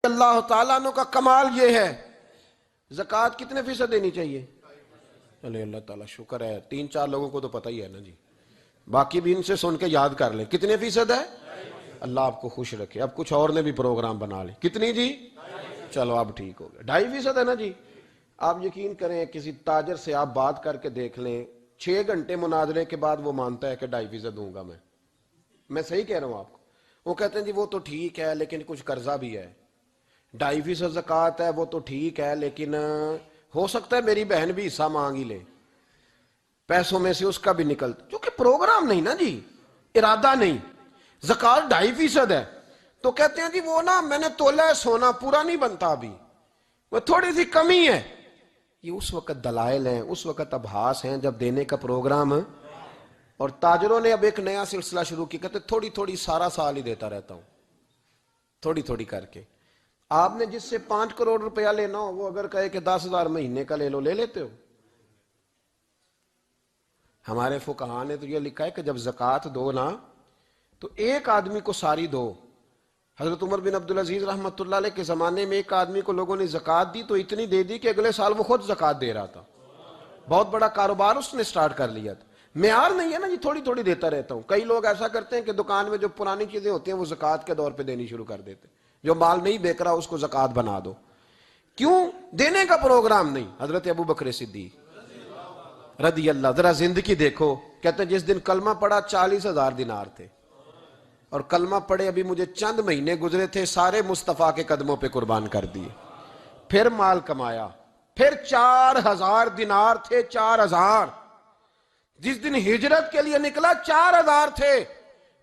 اللہ تعالیٰ عنہ کا کمال یہ ہے, زکوٰۃ کتنے فیصد دینی چاہیے؟ چلے اللہ تعالیٰ شکر ہے, 3-4 لوگوں کو تو پتہ ہی ہے نا جی, باقی بھی ان سے سن کے یاد کر لیں. کتنے فیصد ہے؟ اللہ آپ کو خوش رکھے. اب کچھ اور نے بھی پروگرام بنا لے. کتنی جی؟ چلو اب ٹھیک ہو گیا. 2.5% ہے نا جی. آپ یقین کریں کسی تاجر سے آپ بات کر کے دیکھ لیں, 6 گھنٹے مناظرے کے بعد وہ مانتا ہے کہ 2.5% دوں گا میں صحیح کہہ رہا ہوں آپ کو. وہ کہتے ہیں جی وہ تو ٹھیک ہے لیکن کچھ قرضہ بھی ہے. 2.5% زکوٰۃ ہے وہ تو ٹھیک ہے, لیکن ہو سکتا ہے میری بہن بھی حصہ مانگ ہی لے, پیسوں میں سے اس کا بھی نکلتا, کیونکہ پروگرام نہیں نا جی, ارادہ نہیں. زکوٰۃ 2.5% ہے تو کہتے ہیں جی وہ نا میں نے تولا ہے سونا, پورا نہیں بنتا ابھی, وہ تھوڑی سی کمی ہے. یہ اس وقت دلائل ہیں, اس وقت ابحاث ہیں جب دینے کا پروگرام. اور تاجروں نے اب ایک نیا سلسلہ شروع کیا, کہتے تھوڑی تھوڑی سارا سال ہی دیتا رہتا ہوں, تھوڑی تھوڑی کر کے. آپ نے جس سے 5 کروڑ روپیہ لینا ہو, وہ اگر کہے کہ 10,000 مہینے کا لے لو, لے لیتے ہو. ہمارے فقہاء نے تو یہ لکھا ہے کہ جب زکوٰۃ دو نا تو ایک آدمی کو ساری دو. حضرت عمر بن عبدالعزیز رحمۃ اللہ علیہ کے زمانے میں ایک آدمی کو لوگوں نے زکوٰۃ دی تو اتنی دے دی کہ اگلے سال وہ خود زکوٰۃ دے رہا تھا. بہت بڑا کاروبار اس نے سٹارٹ کر لیا تھا. معیار نہیں ہے نا جی تھوڑی تھوڑی دیتا رہتا ہوں. کئی لوگ ایسا کرتے ہیں کہ دکان میں جو پرانی چیزیں ہوتی ہیں وہ زکوٰۃ کے دور پہ دینی شروع کر دیتے, جو مال نہیں بیک رہا اس کو زکوٰۃ بنا دو. کیوں؟ دینے کا پروگرام نہیں. حضرت ابو بکر صدیق رضی اللہ, ذرا زندگی دیکھو. کہتے ہیں جس دن کلمہ پڑا 40,000 دینار تھے, اور کلمہ پڑے ابھی مجھے چند مہینے گزرے تھے, سارے مصطفیٰ کے قدموں پہ قربان کر دیے. پھر مال کمایا, پھر 4,000 دینار تھے, 4,000. جس دن ہجرت کے لیے نکلا 4,000 تھے.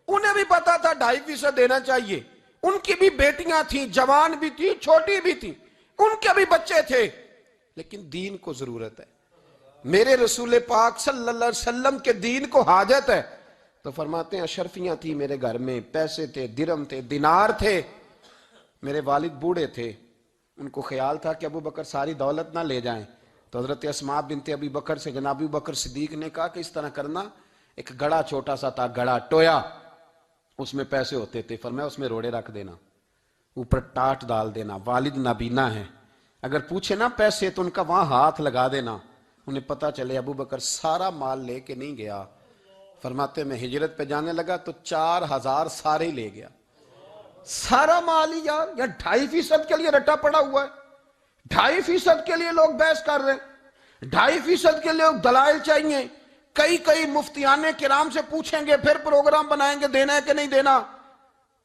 انہیں بھی پتا تھا 2.5% دینا چاہیے. ان کی بھی بیٹیاں تھیں, جوان بھی تھی, چھوٹی بھی تھی, ان کے بھی بچے تھے, لیکن دین کو ضرورت ہے. میرے رسول پاک صلی اللہ علیہ وسلم کے دین کو حاجت ہے. تو فرماتے ہیں اشرفیاں تھی میرے گھر میں, پیسے تھے, درہم تھے, دینار تھے. میرے والد بوڑھے تھے, ان کو خیال تھا کہ ابو بکر ساری دولت نہ لے جائیں. تو حضرت اسماء بنت ابی بکر سے جناب ابو بکر صدیق نے کہا کہ اس طرح کرنا, ایک گڑا چھوٹا سا تھا, گڑا ٹویا, اس میں پیسے ہوتے تھے. فرمایا اس میں روڑے رکھ دینا, اوپر ٹاٹ ڈال دینا, والد نابینا ہے, اگر پوچھے نا پیسے تو ان کا وہاں ہاتھ لگا دینا, انہیں پتہ چلے ابو بکر سارا مال لے کے نہیں گیا، فرماتے میں ہجرت پہ جانے لگا تو 4000 سارے ہی لے گیا، سارا مال ہی یار 2.5% کے لیے رٹا پڑا ہوا ہے، 2.5% کے لیے لوگ بحث کر رہے ہیں، 2.5% کے لیے دلائل چاہیے، کئی مفتیان کرام سے پوچھیں گے، پھر پروگرام بنائیں گے دینا ہے کہ نہیں دینا۔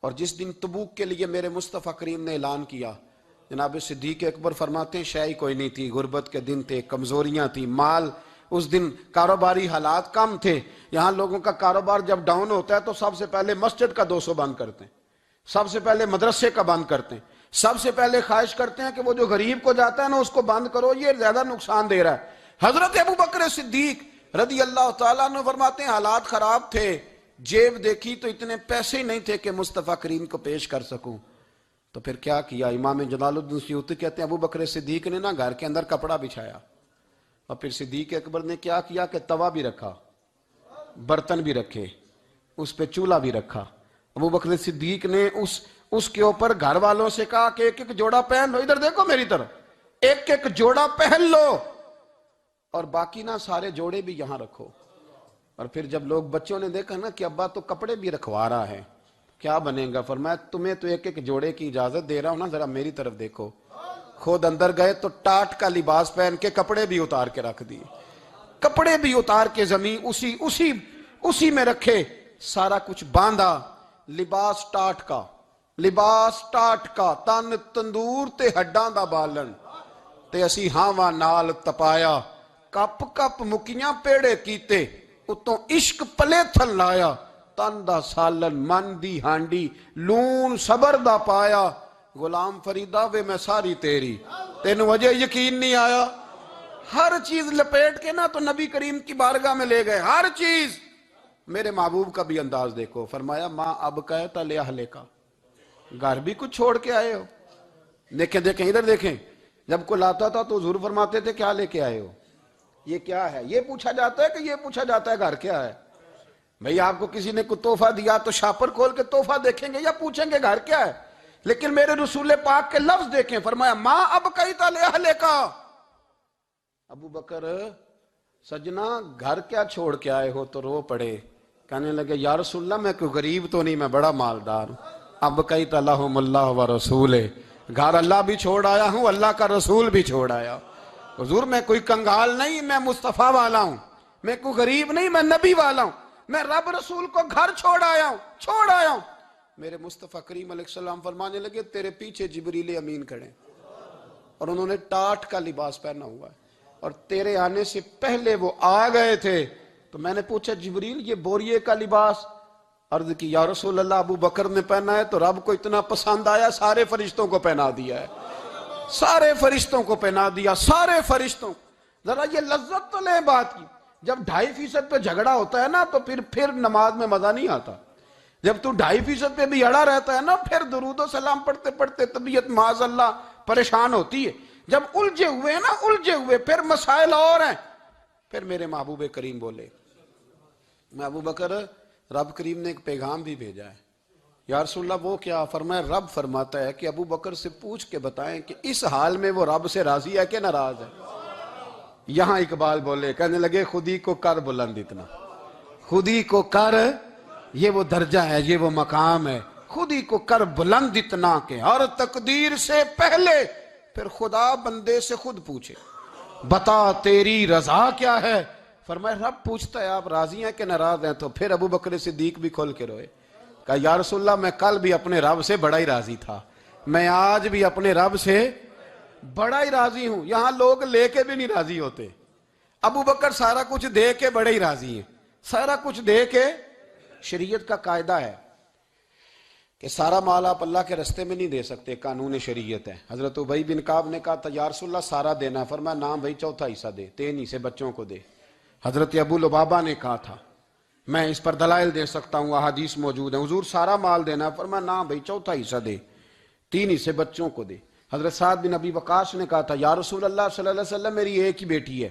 اور جس دن تبوک کے لیے میرے مصطفیٰ کریم نے اعلان کیا، جناب صدیق اکبر فرماتے ہیں شے کوئی نہیں تھی، غربت کے دن تھے، کمزوریاں تھی، مال اس دن کاروباری حالات کم تھے، یہاں لوگوں کا کاروبار جب ڈاؤن ہوتا ہے تو سب سے پہلے مسجد کا 200 بند کرتے ہیں، سب سے پہلے مدرسے کا بند کرتے ہیں، سب سے پہلے خواہش کرتے ہیں کہ وہ جو غریب کو جاتا ہے نا اس کو بند کرو، یہ زیادہ نقصان دے رہا ہے۔ حضرت ابو بکر صدیق رضی اللہ تعالیٰ عنہ فرماتے ہیں حالات خراب تھے، جیب دیکھی تو اتنے پیسے ہی نہیں تھے کہ مصطفیٰ کریم کو پیش کر سکوں، تو پھر کیا کیا؟ امام جلال الدین سیوطی کہتے ہیں ابو بکر صدیق نے نا گھر کے اندر کپڑا بچھایا، اور پھر صدیق اکبر نے کیا کیا کہ توا بھی رکھا، برتن بھی رکھے، اس پہ چولہا بھی رکھا۔ ابو بکر صدیق نے اس کے اوپر گھر والوں سے کہا کہ ایک ایک جوڑا پہن لو، ادھر دیکھو میری طرف، ایک ایک جوڑا پہن لو، اور باقی نا سارے جوڑے بھی یہاں رکھو۔ اور پھر جب لوگ بچوں نے دیکھا نا کہ ابا تو کپڑے بھی رکھوا رہا ہے، کیا بنے گا؟ فرمایا تمہیں تو ایک ایک جوڑے کی اجازت دے رہا ہوں نا، ذرا میری طرف دیکھو۔ خود اندر گئے تو ٹاٹ کا لباس پہن کے کپڑے بھی اتار کے رکھ دیے، کپڑے بھی اتار کے زمین اسی میں رکھے، سارا کچھ باندھا، لباس ٹاٹ کا، تن تندور تے ہڈاں دا بالن تے اسی ہاواں نال تپایا، کپ کپ مکیاں پیڑے کیتے، اتوں عشق پلے تھل لایا، تن دا سالن من دی ہانڈی لون صبر دا پایا، غلام فریدہ وے میں ساری تیری، تینوں وجہ یقین نہیں آیا؟ ہر چیز لپیٹ کے نا تو نبی کریم کی بارگاہ میں لے گئے، ہر چیز۔ میرے محبوب کا بھی انداز دیکھو، فرمایا ماں اب کہتا لے اہلے کا، گھر بھی کچھ چھوڑ کے آئے ہو؟ دیکھیں ادھر دیکھیں، جب کوئی لاتا تھا تو حضور فرماتے تھے کیا لے کے آئے ہو؟ یہ کیا ہے؟ یہ پوچھا جاتا ہے کہ یہ پوچھا جاتا ہے گھر کیا ہے؟ بھئی آپ کو کسی نے کوئی تحفہ دیا تو شاپر کھول کے تحفہ دیکھیں گے یا پوچھیں گے گھر کیا ہے؟ لیکن میرے رسول پاک کے لفظ دیکھیں، فرمایا ماں اب کہتا لے اہلے کا۔ ابو بکر سجنا گھر کیا چھوڑ کے آئے ہو؟ تو رو پڑے، کہنے لگے یا رسول اللہ میں کوئی غریب تو نہیں، میں بڑا مالدار ہوں۔ اب کہتا لہم اللہ و رسولے، گھر اللہ بھی چھوڑ آیا ہوں، اللہ کا رسول بھی چھوڑ آیا۔ حضور میں کوئی کنگال نہیں، میں مصطفیٰ والا ہوں، میں کوئی غریب نہیں، میں نبی والا ہوں، میں رب رسول کو گھر چھوڑ آیا ہوں۔ میرے مصطفیٰ کریم علیہ السلام فرمانے لگے تیرے پیچھے جبریل امین کھڑے، اور انہوں نے ٹاٹ کا لباس پہنا ہوا ہے، اور تیرے آنے سے پہلے وہ آ گئے تھے۔ تو میں نے پوچھا جبریل یہ بوریے کا لباس؟ عرض کی یا رسول اللہ ابو بکر نے پہنا ہے تو رب کو اتنا پسند آیا سارے فرشتوں کو پہنا دیا ہے، سارے فرشتوں کو پہنا دیا، سارے فرشتوں۔ ذرا یہ لذت تو لے بات کی، جب 2.5% پہ جھگڑا ہوتا ہے نا تو پھر نماز میں مزہ نہیں آتا، جب تو 2.5% پہ بھی اڑا رہتا ہے نا پھر درود و سلام پڑھتے پڑھتے طبیعت معاذ اللہ پریشان ہوتی ہے۔ جب الجھے ہوئے پھر مسائل اور ہیں۔ پھر میرے محبوب کریم بولے، میں ابو بکر رب کریم نے ایک پیغام بھی بھیجا ہے۔ یا رسول اللہ وہ کیا؟ فرمایا رب فرماتا ہے کہ ابو بکر سے پوچھ کے بتائیں کہ اس حال میں وہ رب سے راضی ہے کہ ناراض ہے؟ یہاں اقبال بولے، کہنے لگے خودی کو کر بلند اتنا، خودی کو کر، یہ وہ درجہ ہے، یہ وہ مقام ہے، خودی کو کر بلند اتنا کہ ہر تقدیر سے پہلے پھر خدا بندے سے خود پوچھے بتا تیری رضا کیا ہے؟ فرمایا رب پوچھتا ہے آپ راضی ہیں کہ ناراض ہیں؟ تو پھر ابو بکر صدیق بھی کھول کے روئے، کہا یا رسول اللہ میں کل بھی اپنے رب سے بڑا ہی راضی تھا، میں آج بھی اپنے رب سے بڑا ہی راضی ہوں۔ یہاں لوگ لے کے بھی نہیں راضی ہوتے، ابو بکر سارا کچھ دے کے بڑے ہی راضی ہیں، سارا کچھ دے کے۔ شریعت کا قاعدہ ہے کہ سارا مال آپ اللہ کے رستے میں نہیں دے سکتے، قانون شریعت ہے۔ حضرت ابی بن کعب نے کہا تھا یا رسول اللہ سارا دینا ہے، فرمایا نام بھائی چوتھا حصہ دے، 3 حصے بچوں کو دے۔ حضرت ابو لبابہ نے کہا تھا میں اس پر دلائل دے سکتا ہوں، احادیث موجود ہیں، حضور سارا مال دینا ہے، فرمایا نام بھائی چوتھا حصہ دے، 3 حصے بچوں کو دے۔ حضرت سعد بن ابی وقاص نے کہا تھا یا رسول اللہ صلی اللہ علیہ وسلم میری ایک ہی بیٹی ہے،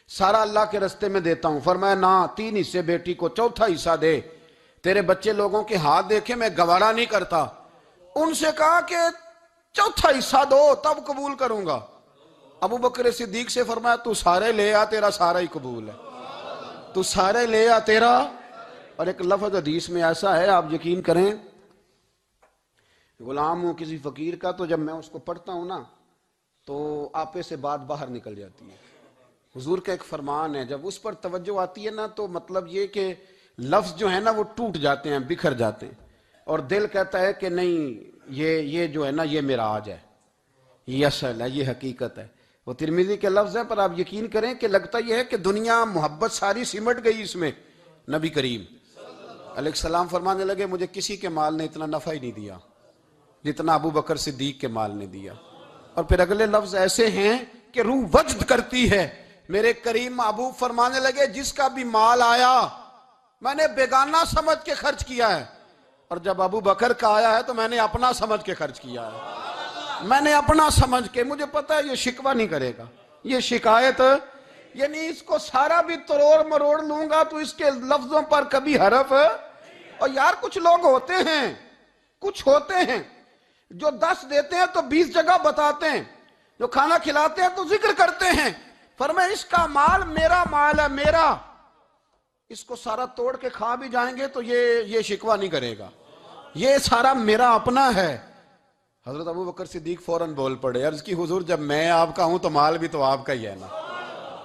سارا اللہ کے رستے میں دیتا ہوں، فرمایا نہ 3 حصے بیٹی کو، چوتھا حصہ دے، تیرے بچے لوگوں کے ہاتھ دیکھے میں گوارا نہیں کرتا۔ ان سے کہا کہ چوتھا حصہ دو تب قبول کروں گا۔ ابو بکر صدیق سے فرمایا تو سارے لے آ، تیرا سارا ہی قبول ہے، تو سارے لے آ تیرا۔ اور ایک لفظ حدیث میں ایسا ہے، آپ یقین کریں، غلام ہوں کسی فقیر کا، تو جب میں اس کو پڑھتا ہوں نا تو آپے سے بات باہر نکل جاتی ہے۔ حضور کا ایک فرمان ہے، جب اس پر توجہ آتی ہے نا تو مطلب یہ کہ لفظ جو ہے نا وہ ٹوٹ جاتے ہیں، بکھر جاتے ہیں، اور دل کہتا ہے کہ نہیں، یہ جو ہے نا یہ معراج ہے، یہ اصل ہے، یہ حقیقت ہے۔ وہ ترمذی کے لفظ ہے، پر آپ یقین کریں کہ لگتا یہ ہے کہ دنیا محبت ساری سمٹ گئی اس میں۔ نبی کریم علیہ السلام فرمانے لگے مجھے کسی کے مال نے اتنا نفع ہی نہیں دیا جتنا ابو بکر صدیق کے مال نے دیا۔ اور پھر اگلے لفظ ایسے ہیں کہ روح وجد کرتی ہے۔ میرے کریم محبوب فرمانے لگے جس کا بھی مال آیا میں نے بیگانہ سمجھ کے خرچ کیا ہے، اور جب ابو بکر کا آیا ہے تو میں نے اپنا سمجھ کے خرچ کیا ہے، میں نے اپنا سمجھ کے۔ مجھے پتا ہے یہ شکوہ نہیں کرے گا، یہ شکایت، یعنی اس کو سارا بھی تروڑ مروڑ لوں گا تو اس کے لفظوں پر کبھی حرف۔ اور یار کچھ لوگ ہوتے ہیں، کچھ ہوتے ہیں جو 10 دیتے ہیں تو 20 جگہ بتاتے ہیں، جو کھانا کھلاتے ہیں تو ذکر کرتے ہیں، فرمائے اس کا مال میرا مال ہے، میرا، اس کو سارا توڑ کے کھا بھی جائیں گے تو یہ شکوہ نہیں کرے گا، یہ سارا میرا اپنا ہے۔ حضرت ابو بکر صدیق فوراً بول پڑے، عرض کی حضور جب میں آپ کا ہوں تو مال بھی تو آپ کا ہی ہے نا۔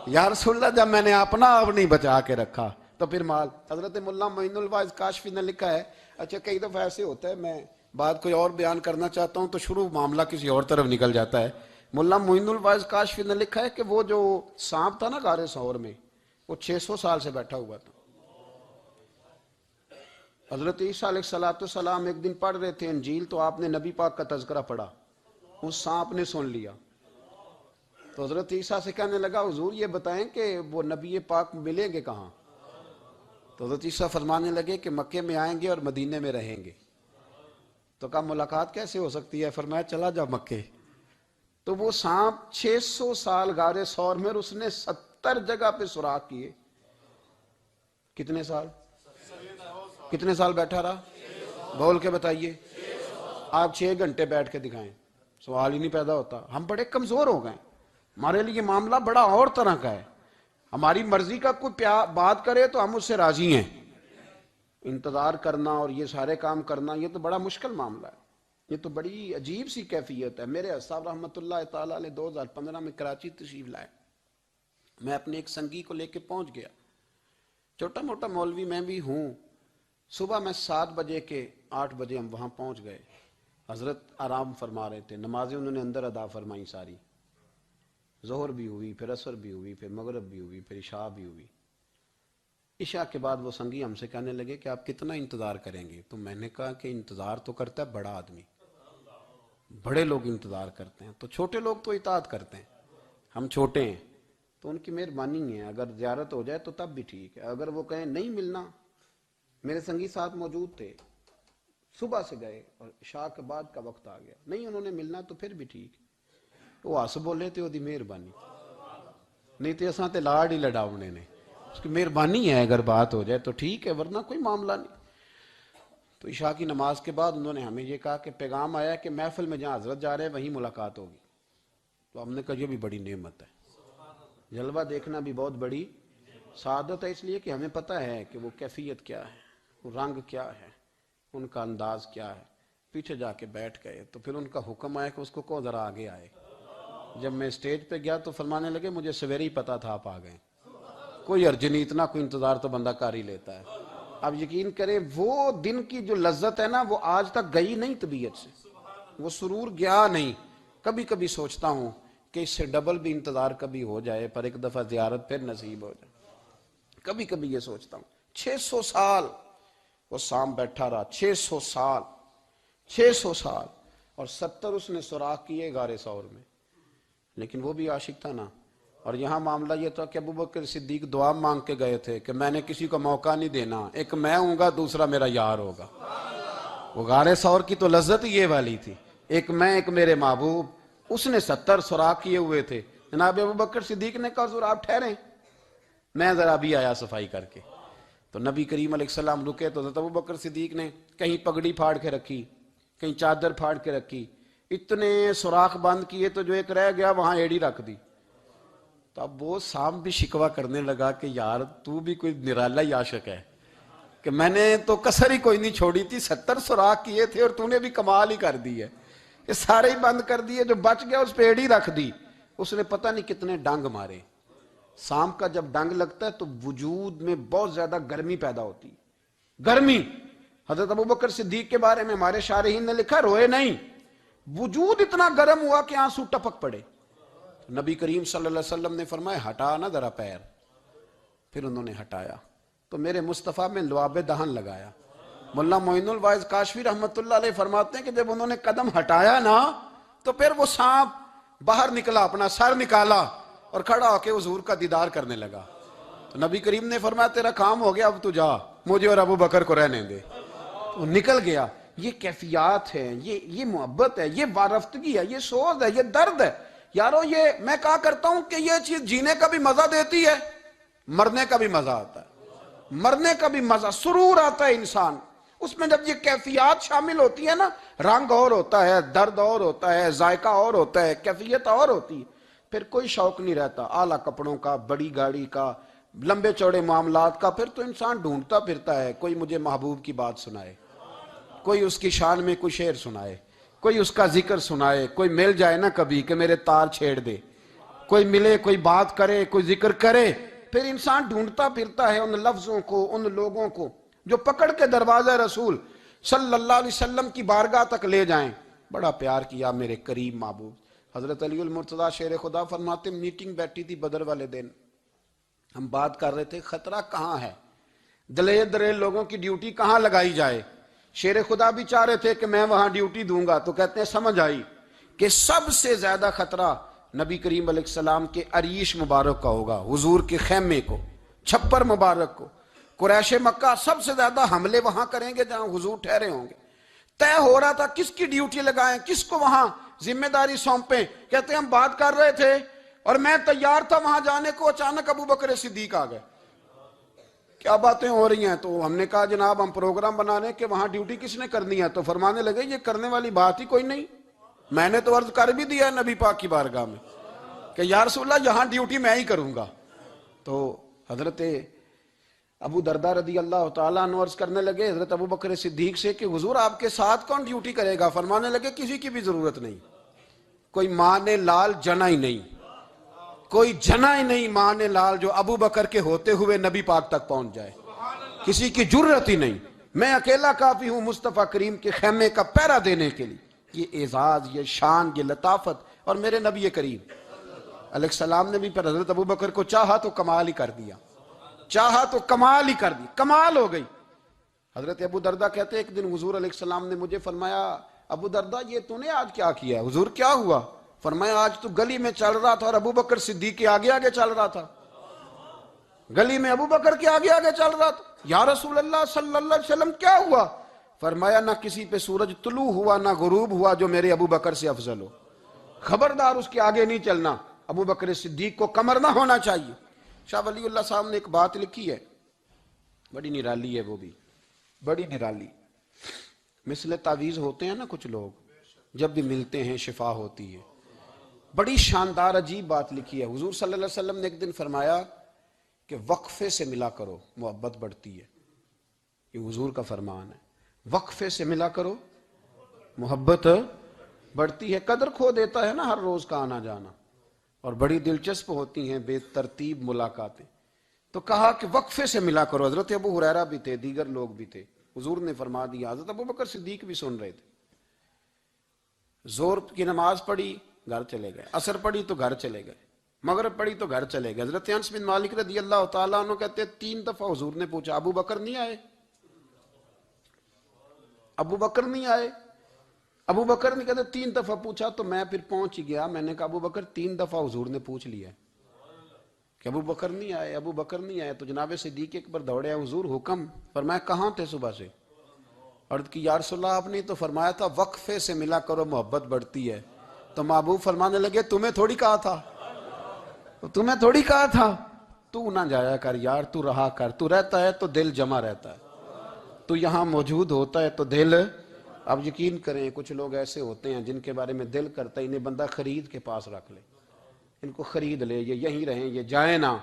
یا رسول اللہ جب میں نے اپنا آپ نہیں بچا کے رکھا تو پھر مال۔ حضرت مولانا معین الواعظ کاشفی نے لکھا ہے، اچھا کئی دفعہ ایسے ہوتا ہے میں بات کوئی اور بیان کرنا چاہتا ہوں تو شروع معاملہ کسی اور طرف نکل جاتا ہے۔ مولانا معین الواعظ کاشفی نے لکھا ہے کہ وہ جو سانپ تھا نا غار ثور میں، وہ 600 سال سے بیٹھا ہوا تھا۔ حضرت عیسیٰ علیہ السلام ایک دن پڑھ رہے تھے انجیل، تو آپ نے نبی پاک کا تذکرہ پڑھا، اس سانپ نے سن لیا، تو حضرت عیسیٰ سے کہنے لگا حضور یہ بتائیں کہ وہ نبی پاک ملیں گے کہاں؟ تو حضرت عیسیٰ فرمانے لگے کہ مکے میں آئیں گے اور مدینے میں رہیں گے۔ تو کہا ملاقات کیسے ہو سکتی ہے؟ فرمایا چلا جا مکے۔ تو وہ سانپ 600 سال غار ثور میں، اس نے 70 جگہ پہ سوراخ کیے۔ کتنے سال؟ کتنے سال بیٹھا رہا؟ بول کے بتائیے۔ آپ 6 گھنٹے بیٹھ کے دکھائیں، سوال ہی نہیں پیدا ہوتا۔ ہم بڑے کمزور ہو گئے، ہمارے لیے معاملہ بڑا اور طرح کا ہے۔ ہماری مرضی کا کوئی بات کرے تو ہم اس سے راضی ہیں، انتظار کرنا اور یہ سارے کام کرنا یہ تو بڑا مشکل معاملہ ہے، یہ تو بڑی عجیب سی کیفیت ہے۔ میرے صاحب رحمۃ اللہ تعالیٰ علیہ 2015 میں کراچی تشریف لائے، میں اپنے ایک سنگی کو لے کے پہنچ گیا، چھوٹا موٹا مولوی میں بھی ہوں۔ صبح میں 7 بجے کے 8 بجے ہم وہاں پہنچ گئے، حضرت آرام فرما رہے تھے، نمازیں انہوں نے اندر ادا فرمائی ساری، ظہر بھی ہوئی، پھر عصر بھی ہوئی، پھر مغرب بھی ہوئی، پھر عشاء بھی ہوئی۔ عشاء کے بعد وہ سنگی ہم سے کہنے لگے کہ آپ کتنا انتظار کریں گے؟ تو میں نے کہا کہ انتظار تو کرتا ہے بڑا آدمی، بڑے لوگ انتظار کرتے ہیں، تو چھوٹے لوگ تو اطاعت کرتے ہیں، ہم چھوٹے ہیں تو ان کی مہربانی ہے، اگر زیارت ہو جائے تو تب بھی ٹھیک ہے، اگر وہ کہیں نہیں ملنا۔ میرے سنگی ساتھ موجود تھے، صبح سے گئے اور عشاء کے بعد کا وقت آ گیا، نہیں انہوں نے ملنا تو پھر بھی ٹھیک، وہ ہس بولے تھے وہ مہربانی، نہیں تو اساں تے لاڑ ہی لڑاونے نے، اس کی مہربانی ہے، اگر بات ہو جائے تو ٹھیک ہے ورنہ کوئی معاملہ نہیں۔ تو عشاء کی نماز کے بعد انہوں نے ہمیں یہ کہا کہ پیغام آیا کہ محفل میں جہاں حضرت جا رہے ہیں وہیں ملاقات ہوگی۔ تو ہم نے کہا یہ بھی بڑی نعمت ہے، جلوہ دیکھنا بھی بہت بڑی سعادت ہے، اس لیے کہ ہمیں پتہ ہے کہ وہ کیفیت کیا ہے، وہ رنگ کیا ہے، ان کا انداز کیا ہے۔ پیچھے جا کے بیٹھ گئے تو پھر ان کا حکم آیا کہ اس کو ذرا آگے آئے۔ جب میں اسٹیج پہ گیا تو فرمانے لگے مجھے سویرے ہی پتا تھا آپ آ گئے، کوئی عرض نہیں، اتنا کوئی انتظار تو بندہ کر ہی لیتا ہے۔ اب یقین کرے وہ دن کی جو لذت ہے نا وہ آج تک گئی نہیں طبیعت سے، وہ سرور گیا نہیں۔ کبھی کبھی سوچتا ہوں کہ اس سے ڈبل بھی انتظار کبھی ہو جائے، پر ایک دفعہ زیارت پھر نصیب ہو جائے، کبھی کبھی یہ سوچتا ہوں۔ 600 سال وہ سام بیٹھا رہا، 600 سال، 600 سال، اور 70 اس نے سوراخ کیے غار ثور میں، لیکن وہ بھی عاشق تھا نا۔ اور یہاں معاملہ یہ تھا کہ ابو بکر صدیق دعا مانگ کے گئے تھے کہ میں نے کسی کو موقع نہیں دینا، ایک میں ہوں گا دوسرا میرا یار ہوگا۔ وہ غار ثور کی تو لذت یہ والی تھی، ایک میں ایک میرے محبوب۔ اس نے 70 سوراخ کیے ہوئے تھے، جناب ابو بکر صدیق نے کہا حضور آپ ٹھہریں، میں ذرا بھی آیا صفائی کر کے۔ تو نبی کریم علیہ السلام رکے تو حضرت ابو بکر صدیق نے کہیں پگڑی پھاڑ کے رکھی، کہیں چادر پھاڑ کے رکھی، اتنے سوراخ بند کیے تو جو ایک رہ گیا وہاں ایڑی رکھ دی۔ تو اب وہ سام بھی شکوہ کرنے لگا کہ یار تو بھی کوئی نرالا ہی عاشق ہے کہ میں نے تو کسر ہی کوئی نہیں چھوڑی تھی، 70 سوراخ کیے تھے اور تو نے بھی کمال ہی کر دی ہے، یہ سارے ہی بند کر دیے، جو بچ گیا اس پہ ایڑی رکھ دی۔ اس نے پتہ نہیں کتنے ڈنگ مارے۔ سام کا جب ڈنگ لگتا ہے تو وجود میں بہت زیادہ گرمی پیدا ہوتی ہے، گرمی۔ حضرت ابوبکر صدیق کے بارے میں ہمارے شارحین نے لکھا روئے نہیں، وجود اتنا گرم ہوا کہ آنسو ٹپک پڑے۔ نبی کریم صلی اللہ علیہ وسلم نے فرمایا ہٹا نہ ذرا پیر، پھر انہوں نے ہٹایا تو میرے مصطفیٰ میں لعاب دہن لگایا۔ ملا معین الواعظ کاشفی رحمت اللہ علیہ فرماتے ہیں کہ جب انہوں نے قدم ہٹایا نا تو پھر وہ سانپ باہر نکلا، اپنا سر نکالا اور کھڑا ہو کے حضور کا دیدار کرنے لگا۔ تو نبی کریم نے فرمایا تیرا کام ہو گیا، اب تو جا، مجھے اور ابو بکر کو رہنے دے۔ تو نکل گیا۔ یہ کیفیات ہے، یہ محبت ہے، یہ وارفتگی ہے، یہ سوز ہے، یہ درد ہے۔ یارو یہ میں کہا کرتا ہوں کہ یہ چیز جینے کا بھی مزہ دیتی ہے، مرنے کا بھی مزہ آتا ہے، مرنے کا بھی مزہ، سرور آتا ہے انسان اس میں جب یہ کیفیات شامل ہوتی ہے نا۔ رنگ اور ہوتا ہے، درد اور ہوتا ہے، ذائقہ اور ہوتا ہے، کیفیت اور ہوتی ہے، پھر کوئی شوق نہیں رہتا اعلیٰ کپڑوں کا، بڑی گاڑی کا، لمبے چوڑے معاملات کا۔ پھر تو انسان ڈھونڈتا پھرتا ہے کوئی مجھے محبوب کی بات سنائے، کوئی اس کی شان میں کوئی شعر سنائے، کوئی اس کا ذکر سنائے، کوئی مل جائے نا کبھی کہ میرے تار چھیڑ دے، کوئی ملے، کوئی بات کرے، کوئی ذکر کرے۔ پھر انسان ڈھونڈتا پھرتا ہے ان لفظوں کو، ان لوگوں کو جو پکڑ کے دروازہ رسول صلی اللہ علیہ وسلم کی بارگاہ تک لے جائیں۔ بڑا پیار کیا میرے کریم محبوب۔ حضرت علی المرتضیٰ شیر خدا فرماتے میٹنگ بیٹھی تھی بدر والے دن، ہم بات کر رہے تھے خطرہ کہاں ہے، دلیر دلیر لوگوں کی ڈیوٹی کہاں لگائی جائے۔ شیر خدا بھی چاہ رہے تھے کہ میں وہاں ڈیوٹی دوں گا، تو کہتے ہیں سمجھ آئی کہ سب سے زیادہ خطرہ نبی کریم علیہ السلام کے عریش مبارک کا ہوگا، حضور کے خیمے کو، چھپر مبارک کو۔ قریش مکہ سب سے زیادہ حملے وہاں کریں گے جہاں حضور ٹھہرے ہوں گے۔ طے ہو رہا تھا کس کی ڈیوٹی لگائیں، کس کو وہاں ذمہ داری سونپیں۔ کہتے ہیں ہم بات کر رہے تھے اور میں تیار تھا وہاں جانے کو، اچانک ابو بکر صدیق آ گئے۔ کیا باتیں ہو رہی ہیں؟ تو ہم نے کہا جناب ہم پروگرام بنا رہے ہیں کہ وہاں ڈیوٹی کس نے کرنی ہے۔ تو فرمانے لگے یہ کرنے والی بات ہی کوئی نہیں، میں نے تو عرض کر بھی دیا ہے نبی پاک کی بارگاہ میں کہ یا رسول اللہ یہاں ڈیوٹی میں ہی کروں گا۔ تو حضرت ابو دردہ رضی اللہ تعالیٰ عنہ عرض کرنے لگے حضرت ابو بکر صدیق سے کہ حضور آپ کے ساتھ کون ڈیوٹی کرے گا؟ فرمانے لگے کسی کی بھی ضرورت نہیں، کوئی ماں نے لال جنا ہی نہیں، کوئی جنا ہی نہیں ماں نے لال جو ابو بکر کے ہوتے ہوئے نبی پاک تک پہنچ جائے، کسی کی جرت ہی نہیں، میں اکیلا کافی ہوں مصطفیٰ کریم کے خیمے کا پہرا دینے کے لیے۔ یہ اعزاز، یہ شان، یہ لطافت، اور میرے نبی کریم علیہ السلام نے بھی پھر حضرت ابو بکر کو چاہا تو کمال ہی کر دیا، چاہا تو کمال ہی کر دی، کمال ہو گئی۔ حضرت ابو دردہ کہتے ایک دن حضور علیہ السلام نے مجھے فرمایا ابو دردہ یہ تو نے آج کیا کیا ہے؟ حضور کیا ہوا؟ فرمایا آج تو گلی میں چل رہا تھا اور ابو بکر صدیق کے آگے آگے چل رہا تھا، گلی میں ابو بکر کے آگے آگے چل رہا تھا۔ یا رسول اللہ صلی اللہ علیہ وسلم کیا ہوا؟ فرمایا نہ کسی پہ سورج طلوع ہوا نہ غروب ہوا جو میرے ابو بکر سے افضل ہو، خبردار اس کے آگے نہیں چلنا، ابو بکر صدیق کو کمر نہ ہونا چاہیے۔ شاہ ولی اللہ صاحب نے ایک بات لکھی ہے، بڑی نرالی ہے، وہ بھی بڑی نرالی۔ مثل تعویذ ہوتے ہیں نا کچھ لوگ، جب بھی ملتے ہیں شفا ہوتی ہے۔ بڑی شاندار عجیب بات لکھی ہے۔ حضور صلی اللہ علیہ وسلم نے ایک دن فرمایا کہ وقفے سے ملا کرو محبت بڑھتی ہے، یہ حضور کا فرمان ہے، وقفے سے ملا کرو محبت بڑھتی ہے۔ قدر کھو دیتا ہے نا ہر روز کا آنا جانا، اور بڑی دلچسپ ہوتی ہیں بے ترتیب ملاقاتیں۔ تو کہا کہ وقفے سے ملا کرو۔ حضرت ابو ہریرہ بھی تھے، دیگر لوگ بھی تھے، حضور نے فرما دیا۔ حضرت ابو بکر صدیق بھی سن رہے تھے۔ زور کی نماز پڑھی گھر چلے گئے، عصر پڑھی تو گھر چلے گئے، مغرب پڑھی تو گھر چلے گئے۔ حضرت انس بن مالک رضی اللہ تعالیٰ عنہ کہتے 3 دفعہ حضور نے پوچھا ابو بکر نہیں آئے؟ ابو بکر نہیں آئے؟ ابو بکر نے کہتے 3 دفعہ پوچھا تو میں پھر پہنچ گیا، میں نے کہا ابو بکر 3 دفعہ حضور نے پوچھ لیا کہ ابو بکر نہیں آئے، ابو بکر نہیں آئے۔ تو جناب صدیق اکبر دوڑے حضور حکم۔ فرمایا کہاں تھے صبح سے؟ عرض کی یا رسول اللہ آپ نے تو فرمایا تھا وقفے سے ملا کرو محبت بڑھتی ہے۔ تو محبوب فرمانے لگے تمہیں تھوڑی کہا تھا، تمہیں تھوڑی کہا تھا، تو نہ جایا کر یار، تو رہا کر، تو رہتا ہے تو دل جمع رہتا ہے، تو یہاں موجود ہوتا ہے تو دل۔ اب یقین کریں کچھ لوگ ایسے ہوتے ہیں جن کے بارے میں دل کرتا ہے انہیں بندہ خرید کے پاس رکھ لے، ان کو خرید لے، یہ یہیں رہیں، یہ جائیں نہ،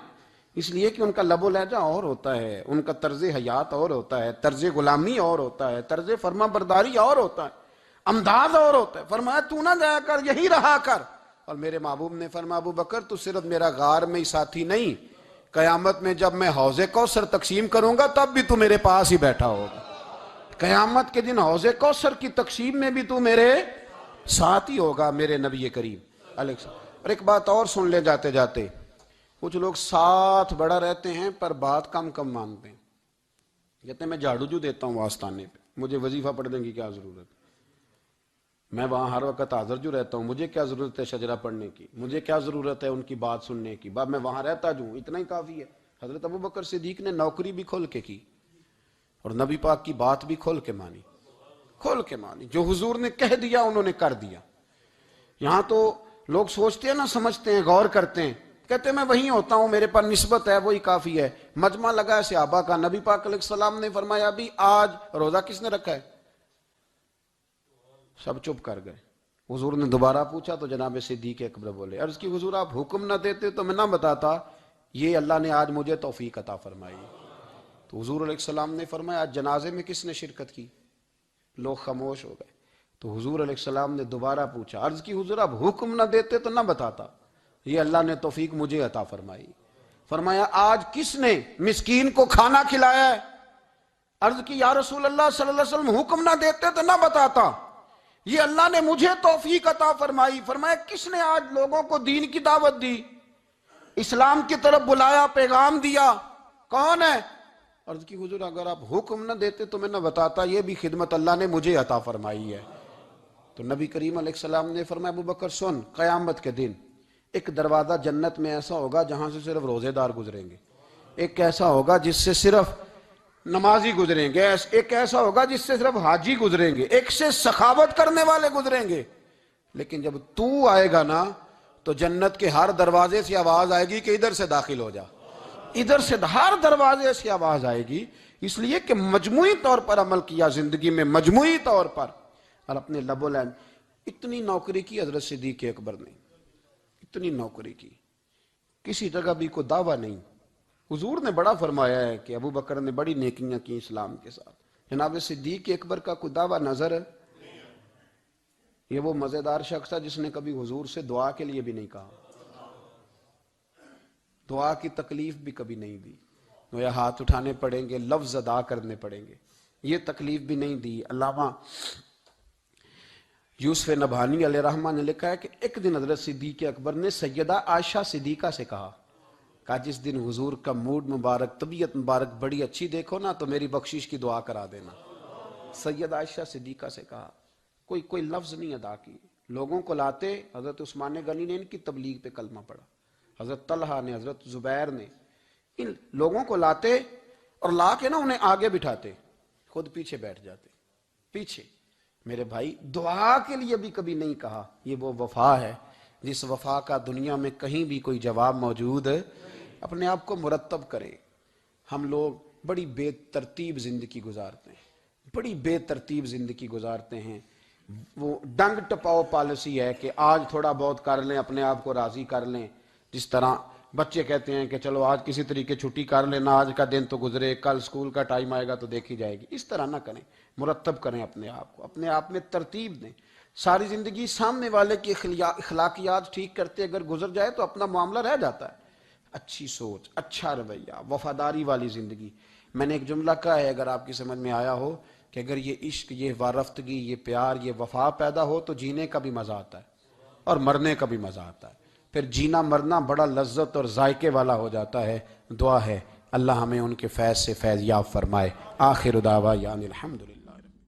اس لیے کہ ان کا لب و لہجہ اور ہوتا ہے، ان کا طرز حیات اور ہوتا ہے، طرز غلامی اور ہوتا ہے، طرز فرما برداری اور ہوتا ہے، انداز اور ہوتا ہے۔ فرمایا تو نہ جایا کر، یہی رہا کر۔ اور میرے محبوب نے فرمایا ابو بکر تو صرف میرا غار میں ہی ساتھی نہیں، قیامت میں جب میں حوض کوثر تقسیم کروں گا تب بھی تو میرے پاس ہی بیٹھا ہوگا۔ قیامت کے دن حوض کوثر کی تقسیم میں بھی تو میرے ساتھ ہی ہوگا، میرے نبی کریم علیہ السلام۔ اور ایک بات اور سن لے جاتے جاتے، کچھ لوگ ساتھ بڑا رہتے ہیں پر بات کم کم مانتے ہیں۔ کہتے ہیں میں جھاڑو جو دیتا ہوں آستانے پہ، مجھے وظیفہ پڑھنے کی کیا ضرورت، میں وہاں ہر وقت حاضر جو رہتا ہوں، مجھے کیا ضرورت ہے شجرہ پڑھنے کی، مجھے کیا ضرورت ہے ان کی بات سننے کی، میں وہاں رہتا جو ہوں اتنا ہی کافی ہے۔ حضرت ابو بکر صدیق نے نوکری بھی کھول کے کی اور نبی پاک کی بات بھی کھول کے مانی، کھول کے مانی، جو حضور نے کہہ دیا انہوں نے کر دیا۔ یہاں تو لوگ سوچتے ہیں نہ سمجھتے ہیں، غور کرتے ہیں، کہتے ہیں میں وہیں ہوتا ہوں، میرے پاس نسبت ہے، وہی کافی ہے۔ مجمع لگا ہے صحابہ کا، نبی پاک علیہ السلام نے فرمایا ابھی آج روزہ کس نے رکھا ہے؟ سب چپ کر گئے۔ حضور نے دوبارہ پوچھا تو جناب صدیق اکبر بولے، عرض کی حضور آپ حکم نہ دیتے تو میں نہ بتاتا، یہ اللہ نے آج مجھے توفیق عطا فرمائی۔ تو حضور علیہ السلام نے فرمایا آج جنازے میں کس نے شرکت کی؟ لوگ خاموش ہو گئے۔ تو حضور علیہ السلام نے دوبارہ پوچھا، عرض کی حضور آپ حکم نہ دیتے تو نہ بتاتا، یہ اللہ نے توفیق مجھے عطا فرمائی۔ فرمایا آج کس نے مسکین کو کھانا کھلایا ہے؟ عرض کی یا رسول اللہ صلی اللہ علیہ وسلم حکم نہ دیتے تو نہ بتاتا، یہ اللہ نے مجھے توفیق عطا فرمائی۔ فرمایا کس نے آج لوگوں کو دین کی دعوت دی، اسلام کی طرف بلایا، پیغام دیا، کون ہے؟ عرض کی حضور اگر آپ حکم نہ دیتے تو میں نہ بتاتا، یہ بھی خدمت اللہ نے مجھے عطا فرمائی ہے۔ تو نبی کریم علیہ السلام نے فرمایا ابو بکر سن، قیامت کے دن ایک دروازہ جنت میں ایسا ہوگا جہاں سے صرف روزے دار گزریں گے، ایک ایسا ہوگا جس سے صرف نمازی گزریں گے، ایک ایسا ہوگا جس سے صرف حاجی گزریں گے، ایک سے سخاوت کرنے والے گزریں گے۔ لیکن جب تو آئے گا نا تو جنت کے ہر دروازے سے آواز آئے گی کہ ادھر سے داخل ہو جا، ادھر سے، ہر دروازے سے آواز آئے گی، اس لیے کہ مجموعی طور پر عمل کیا زندگی میں، مجموعی طور پر، اور اپنے لب و لہجے۔ اتنی نوکری کی حضرت صدیق اکبر نے، اتنی نوکری کی، کسی جگہ بھی کوئی دعویٰ نہیں۔ حضور نے بڑا فرمایا ہے کہ ابو بکر نے بڑی نیکیاں کی اسلام کے ساتھ، جناب صدیق اکبر کا کوئی دعویٰ نظر ہے؟ یہ وہ مزیدار شخص تھا جس نے کبھی حضور سے دعا کے لیے بھی نہیں کہا، دعا کی تکلیف بھی کبھی نہیں دی، گویا ہاتھ اٹھانے پڑیں گے، لفظ ادا کرنے پڑیں گے، یہ تکلیف بھی نہیں دی۔ علامہ یوسف نبہانی علیہ رحمہ نے لکھا ہے کہ ایک دن حضرت صدیق اکبر نے سیدہ عائشہ صدیقہ سے کہا جس دن حضور کا موڈ مبارک، طبیعت مبارک بڑی اچھی دیکھو نا تو میری بخشش کی دعا کرا دینا۔ سیدہ عائشہ صدیقہ سے کہا، کوئی لفظ نہیں ادا کی، لوگوں کو لاتے، حضرت عثمان غنی نے ان کی تبلیغ پہ کلمہ پڑھا، حضرت طلحہ نے، حضرت زبیر نے، ان لوگوں کو لاتے اور لا کے نا انہیں آگے بٹھاتے، خود پیچھے بیٹھ جاتے، پیچھے۔ میرے بھائی دعا کے لیے بھی کبھی نہیں کہا، یہ وہ وفا ہے جس وفا کا دنیا میں کہیں بھی کوئی جواب موجود ہے۔ اپنے آپ کو مرتب کریں۔ ہم لوگ بڑی بے ترتیب زندگی گزارتے ہیں، بڑی بے ترتیب زندگی گزارتے ہیں۔ وہ ڈنگ ٹپاؤ پالیسی ہے کہ آج تھوڑا بہت کر لیں، اپنے آپ کو راضی کر لیں، جس طرح بچے کہتے ہیں کہ چلو آج کسی طریقے چھٹی کر لینا، آج کا دن تو گزرے، کل سکول کا ٹائم آئے گا تو دیکھی جائے گی۔ اس طرح نہ کریں، مرتب کریں اپنے آپ کو، اپنے آپ میں ترتیب دیں۔ ساری زندگی سامنے والے کی اخلاقیات ٹھیک کرتے اگر گزر جائے تو اپنا معاملہ رہ جاتا ہے۔ اچھی سوچ، اچھا رویہ، وفاداری والی زندگی۔ میں نے ایک جملہ کہا ہے، اگر آپ کی سمجھ میں آیا ہو، کہ اگر یہ عشق، یہ وارفتگی، یہ پیار، یہ وفا پیدا ہو تو جینے کا بھی مزہ آتا ہے اور مرنے کا بھی مزہ آتا ہے، پھر جینا مرنا بڑا لذت اور ذائقے والا ہو جاتا ہے۔ دعا ہے اللہ ہمیں ان کے فیض سے فیض یاب فرمائے۔ آخر دعوانا الحمدللہ۔